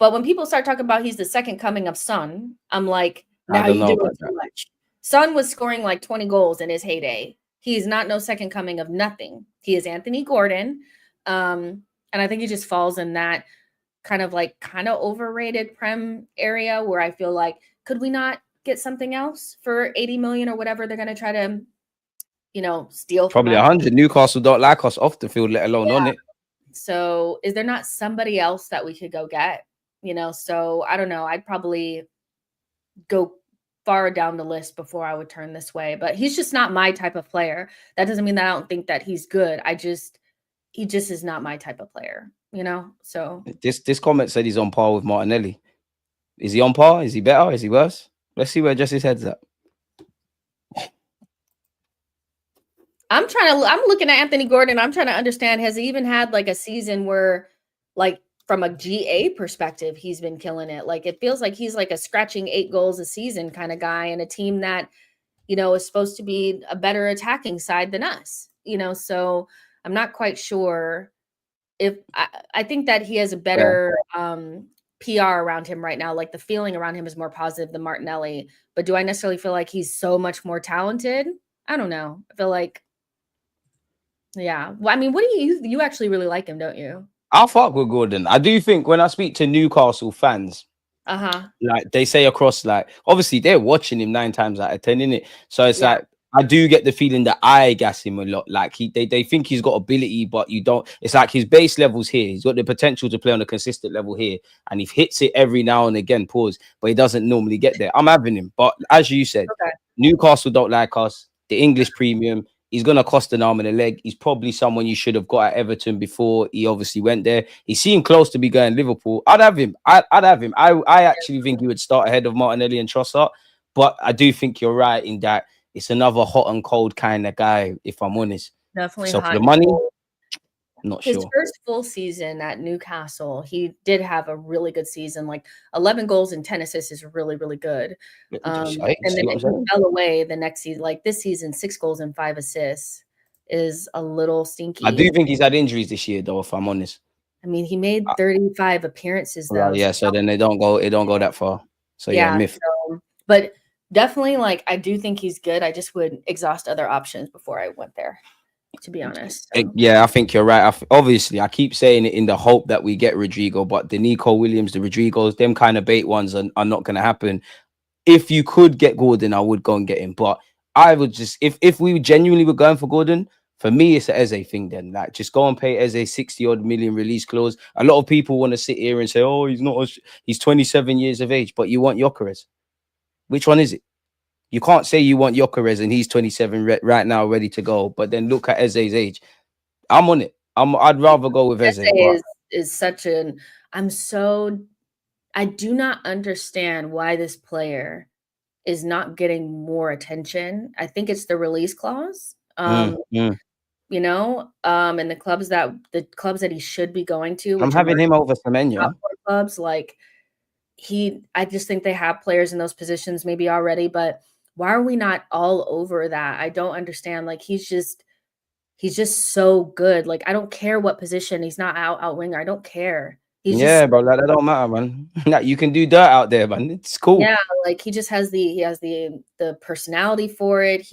But when people start talking about he's the second coming of Son, I'm like, now you do it too much. Son was scoring like 20 goals in his heyday. He's not no second coming of nothing. He is Anthony Gordon. And I think he just falls in that kind of overrated Prem area where I feel like, could we not get something else for 80 million or whatever they're going to try to, steal from probably 100. Newcastle don't like us off the field, let alone on it. So is there not somebody else that we could go get? So I don't know. I'd probably go far down the list before I would turn this way, but he's just not my type of player. That doesn't mean that I don't think that he's good. He just is not my type of player, so. This comment said he's on par with Martinelli. Is he on par? Is he better? Is he worse? Let's see where Jess's head's at. I'm looking at Anthony Gordon. I'm trying to understand, has he even had like a season where, like, from a GA perspective, he's been killing it? Like, it feels like he's like a scratching 8 goals a season kind of guy in a team that, is supposed to be a better attacking side than us, so I'm not quite sure if I think that he has a better PR around him right now. Like, the feeling around him is more positive than Martinelli, but do I necessarily feel like he's so much more talented? I don't know. I feel like, yeah. Well, I mean, what do you actually really like him, don't you? I'll fuck with Gordon. I do think when I speak to Newcastle fans, like they say across, like, obviously they're watching him 9 times out of 10, innit? So it's like, I do get the feeling that I gas him a lot. Like, they think he's got ability, but you don't. It's like his base level's here. He's got the potential to play on a consistent level here, and he hits it every now and again, but he doesn't normally get there. I'm having him. But as you said, Newcastle don't like us. The English premium, He's going to cost an arm and a leg. He's probably someone you should have got at Everton before he obviously went there. He seemed close to be going Liverpool. I'd have him. I'd have him. I actually think he would start ahead of Martinelli and Trossard. But I do think you're right in that it's another hot and cold kind of guy, if I'm honest. Definitely So hot for the and money, cold. not His sure. first full season at Newcastle, he did have a really good season. Like 11 goals and 10 assists is really, really good. And then he fell away the next season. Like this season, 6 goals and 5 assists is a little stinky. I do think he's had injuries this year, though, if I'm honest. I mean, he made 35 appearances, though. Right, yeah, so then it don't go that far. So yeah, myth. So, but definitely, like, I do think he's good. I just would exhaust other options before I went there, to be honest. So. Yeah, I think you're right. Obviously, I keep saying it in the hope that we get Rodrigo, but the Nico Williams, the Rodrigos, them kind of bait ones are not going to happen. If you could get Gordon, I would go and get him. But I would just, if we genuinely were going for Gordon, for me, it's an Eze thing then. Like, just go and pay Eze 60-odd million release clause. A lot of people want to sit here and say, oh, he's 27 years of age, but you want Gyökeres. Which one is it? You can't say you want Gyökeres and he's 27 right now, ready to go. But then look at Eze's age. I'm on it. I'd rather go with Eze. Is such an. I do not understand why this player is not getting more attention. I think it's the release clause. You know, and the clubs that he should be going to. I'm having him over Semenyo. Clubs like I just think they have players in those positions maybe already, but why are we not all over that? I don't understand. Like he's just so good. Like I don't care what position. He's not out winger. I don't care. Bro, that don't matter, man. You can do dirt out there, man. It's cool. Yeah, like he has the personality for it.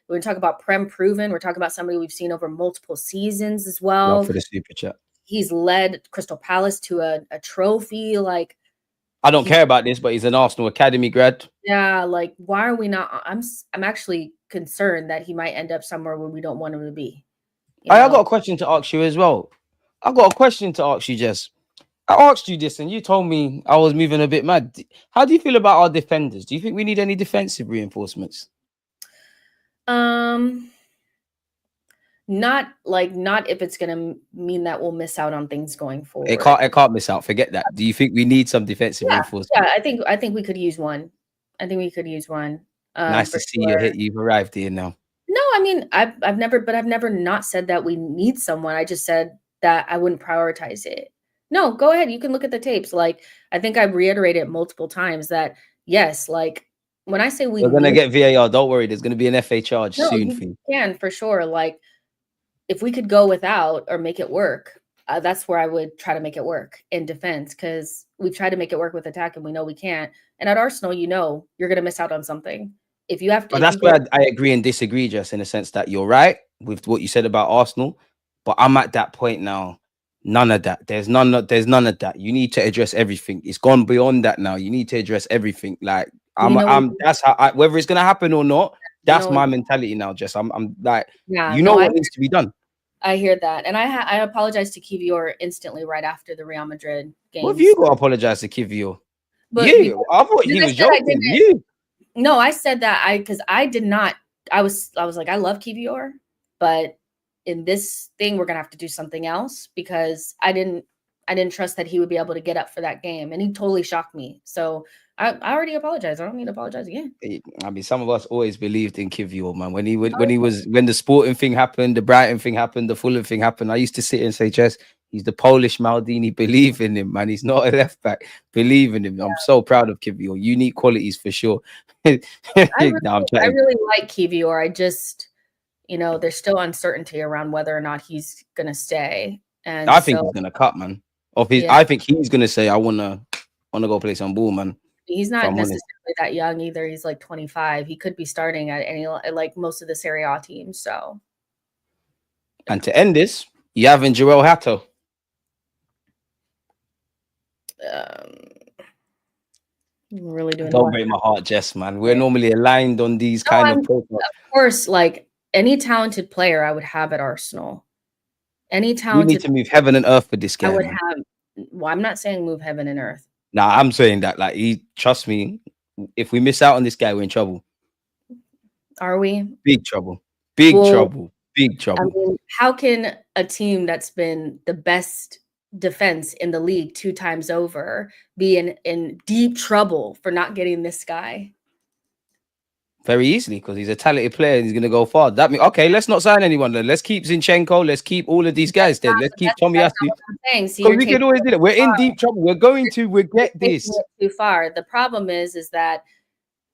We're talking about Prem proven. We're talking about somebody we've seen over multiple seasons as well. For the super chat. He's led Crystal Palace to a trophy. Like I don't care about this, but he's an Arsenal Academy grad. Yeah, like why are we not? I'm actually concerned that he might end up somewhere where we don't want him to be. I got a question to ask you as well. I got a question to ask you, Jess. I asked you this and you told me I was moving a bit mad. How do you feel about our defenders? Do you think we need any defensive reinforcements? Not if it's gonna mean that we'll miss out on things going forward. It can't miss out. Forget that. Do you think we need some defensive reinforcements? Yeah, I think we could use one. Nice to see you. You've arrived here now. No, I mean I've never not said that we need someone. I just said that I wouldn't prioritize it. No, go ahead. You can look at the tapes. Like I think I've reiterated multiple times that yes, like when I say we're gonna get VAR, don't worry. There's gonna be an FA charge soon for you. Can for sure. Like if we could go without or make it work, that's where I would try to make it work in defense because we've tried to make it work with attack and we know we can't. And at Arsenal, you're gonna miss out on something. If you have to, but that's where I agree and disagree, Jess, in the sense that you're right with what you said about Arsenal, but I'm at that point now. None of that. There's none of that. You need to address everything. It's gone beyond that now. You need to address everything. Like that's how whether it's gonna happen or not. That's my mentality now, Jess. I'm like, what needs to be done. I hear that, and I apologize to Kivior instantly right after the Real Madrid game. What have you got to apologize to Kivior? I thought he was joking. No, I said that because I did not. I was like, I love Kivior, but in this thing, we're gonna have to do something else because I didn't trust that he would be able to get up for that game, and he totally shocked me. So I already apologized. I don't need to apologize again. I mean, some of us always believed in Kivior, man. When the Sporting thing happened, the Brighton thing happened, the Fulham thing happened, I used to sit and say, Jess, he's the Polish Maldini. Believe in him, man. He's not a left back. Believe in him. Yeah. I'm so proud of Kivior. Unique qualities for sure. I really like Kivior. I just, there's still uncertainty around whether or not he's gonna stay. And I think he's gonna cut, man. I think he's gonna say, I wanna go play some ball, man. He's not necessarily that young either. He's like 25. He could be starting at like most of the Serie A teams. So, and to end this, you having Joel Hatto. Really doing. Don't break my heart, Jess, man. We're normally aligned on these kind of profiles. Of course, like any talented player I would have at Arsenal. Any talented. We need to move heaven and earth for this guy. I would have. Well, I'm not saying move heaven and earth. Nah, I'm saying that, like, trust me, if we miss out on this guy, we're in trouble. Are we? Big trouble. Big Well, trouble. Big I trouble. mean, how can a team that's been the best defense in the league 2 times over be in deep trouble for not getting this guy? Very easily, because he's a talented player and he's going to go far. That means, okay, let's not sign anyone then. Let's keep Zinchenko. Let's keep all of these guys then. Let's keep Tommy That's Asu. not what I'm saying. See, Because you're we taking can always do it. We're in deep trouble. We'll get this. it too far. The problem is that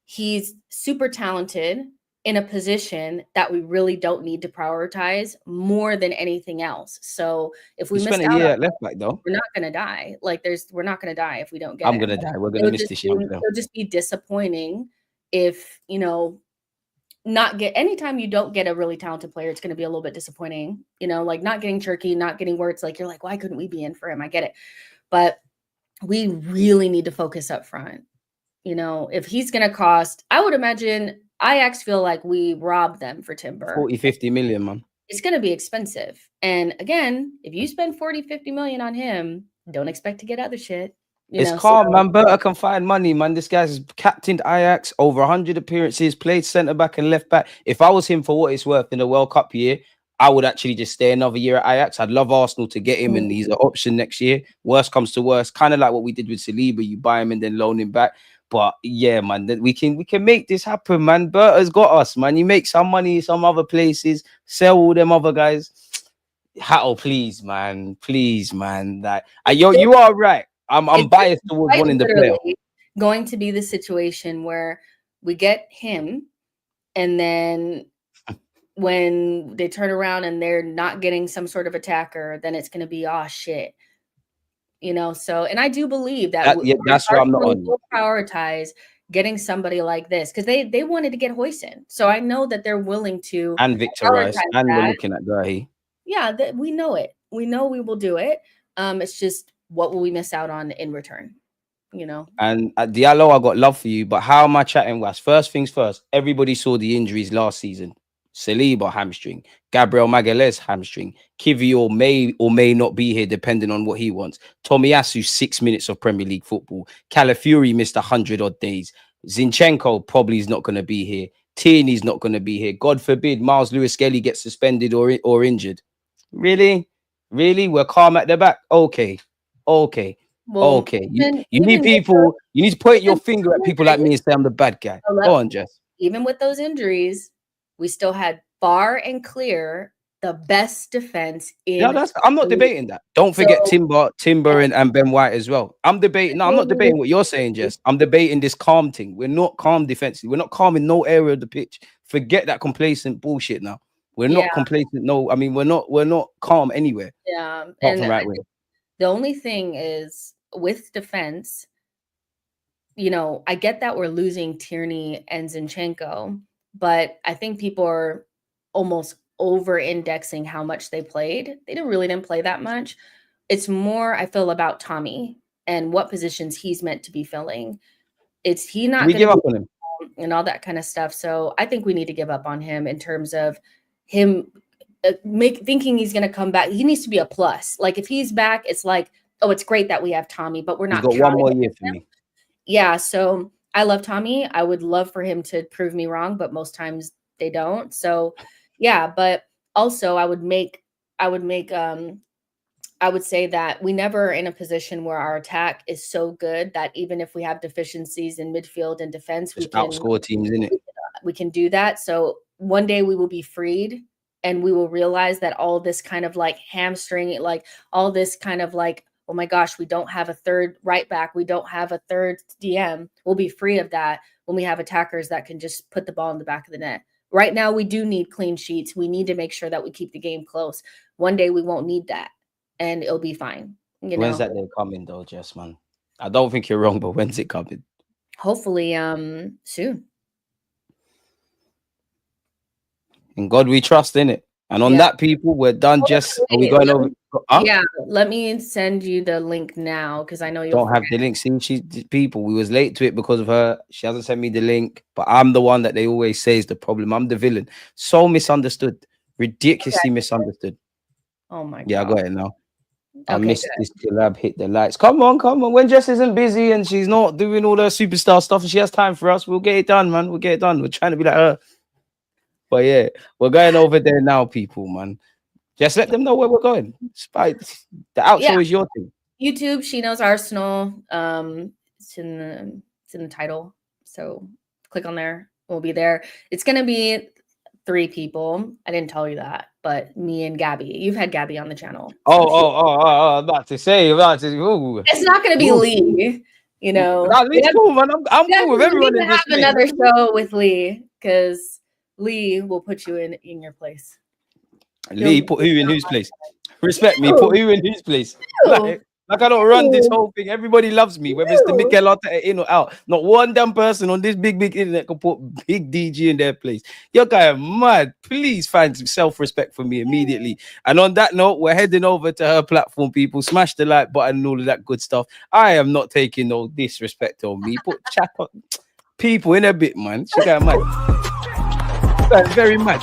he's super talented in a position that we really don't need to prioritize more than anything else. So if we You miss spent out a year on at left back though. we're not gonna die. Like we're not gonna die if we don't get I'm him. gonna die. We're gonna miss this young player. It'll just be disappointing if, you know, not get anytime you don't get a really talented player, it's gonna be a little bit disappointing, you know, like not getting Turkey, not getting where it's like you're like, why couldn't we be in for him? I get it. But we really need to focus up front. You know, if he's going to cost, I would imagine Ajax feel like we robbed them for Timber. 40, 50 million, man. It's going to be expensive. And again, if you spend 40, 50 million on him, don't expect to get other shit. It's calm, man. Berta can find money, man. This guy's captained Ajax, over 100 appearances, played centre back and left back. If I was him, for what it's worth, in the World Cup year, I would actually just stay another year at Ajax. I'd love Arsenal to get him, and he's an option next year. Worst comes to worst, kind of like what we did with Saliba. You buy him and then loan him back. But yeah, man, we can make this happen, man. Berta's got us, man. You make some money some other places, sell all them other guys. Hatto, please, man. Please, man. That you are right. I'm biased towards wanting the player. Going to be the situation where we get him, and then when they turn around and they're not getting some sort of attacker, then it's going to be, oh shit. You know, so, and I do believe that that's what I'm not on. We'll prioritize getting somebody like this because they wanted to get Hoyson. So I know that they're willing to. And Victor Rice, and we're looking at Gahi. Yeah, we know it. We know we will do it. It's just, what will we miss out on in return? You know. And at Diallo, I got love for you, but how am I chatting, Was? First things first, everybody saw the injuries last season. Saliba hamstring, Gabriel Magalhaes hamstring, Kivior may or may not be here depending on what he wants. Tomiyasu 6 minutes of Premier League football. Calafiori missed 100 odd days. Zinchenko probably is not going to be here. Tierney's not going to be here. God forbid Miles Lewis-Skelly gets suspended or injured. Really, we're calm at the back. Okay. Well, okay. You need people. You need to point your finger at people like me and say I'm the bad guy. Go on, Jess. Even with those injuries, we still had far and clear the best defense in. No, I'm not debating that. Don't forget Timber and Ben White as well. I'm debating. No, I'm not debating what you're saying, Jess. I'm debating this calm thing. We're not calm defensively. We're not calm in no area of the pitch. Forget that complacent bullshit now. We're not complacent. No, I mean we're not calm anywhere. Yeah, and right way. The only thing is with defense, you know, I get that we're losing Tierney and Zinchenko, but I think people are almost over-indexing how much they played. They didn't play that much. It's more, I feel, about Tommy and what positions he's meant to be filling. He not we give up on him and all that kind of stuff. So I think we need to give up on him in terms of him thinking he's going to come back. He needs to be a plus. Like if he's back, it's like, oh, it's great that we have Tommy, but we're not. He's got one more year for me. Yeah, so I love Tommy. I would love for him to prove me wrong, but most times they don't. So yeah, but also I would say that we never are in a position where our attack is so good that even if we have deficiencies in midfield and defense, we can outscore teams in it. We can do that. So one day we will be freed and we will realize that all this kind of like hamstring, like all this kind of like, oh my gosh, we don't have a third right back. We don't have a third DM. We'll be free of that when we have attackers that can just put the ball in the back of the net. Right now, we do need clean sheets. We need to make sure that we keep the game close. One day we won't need that and it'll be fine. When's that day coming though, Jess, man? I don't think you're wrong, but when's it coming? Hopefully soon. In God we trust, in it. And on that, people, we're done. Jess, are we going over? Yeah, let me send you the link now because I know you don't have the link. See, people, we was late to it because of her. She hasn't sent me the link, but I'm the one that they always say is the problem. I'm the villain. So misunderstood, ridiculously misunderstood. Oh my God. Yeah, I got it now. I missed this collab. Hit the lights. Come on. When Jess isn't busy and she's not doing all the superstar stuff and she has time for us, we'll get it done, man. We'll get it done. We're trying to be like her. But yeah, we're going over there now, people, man. Just let them know where we're going. The outro is your thing. YouTube, She Knows Arsenal. It's in the title. So click on there. We'll be there. It's gonna be 3 people. I didn't tell you that, but me and Gabby. You've had Gabby on the channel. Oh, about to say, it's not gonna be Lee. You know, Lee's cool, man. I'm cool with everyone. We have another show with Lee because Lee will put you in your place. Lee, put who in whose place? Respect me. Put who in whose place? Like I don't run this whole thing. Everybody loves me, whether it's the Mikel Arteta in or out. Not one damn person on this big internet can put big DG in their place. Your guy mad. Please find some self-respect for me immediately. And on that note, we're heading over to her platform, people. Smash the like button and all of that good stuff. I am not taking no disrespect on me. Put chat on people in a bit, man. She got mad. That's very mad.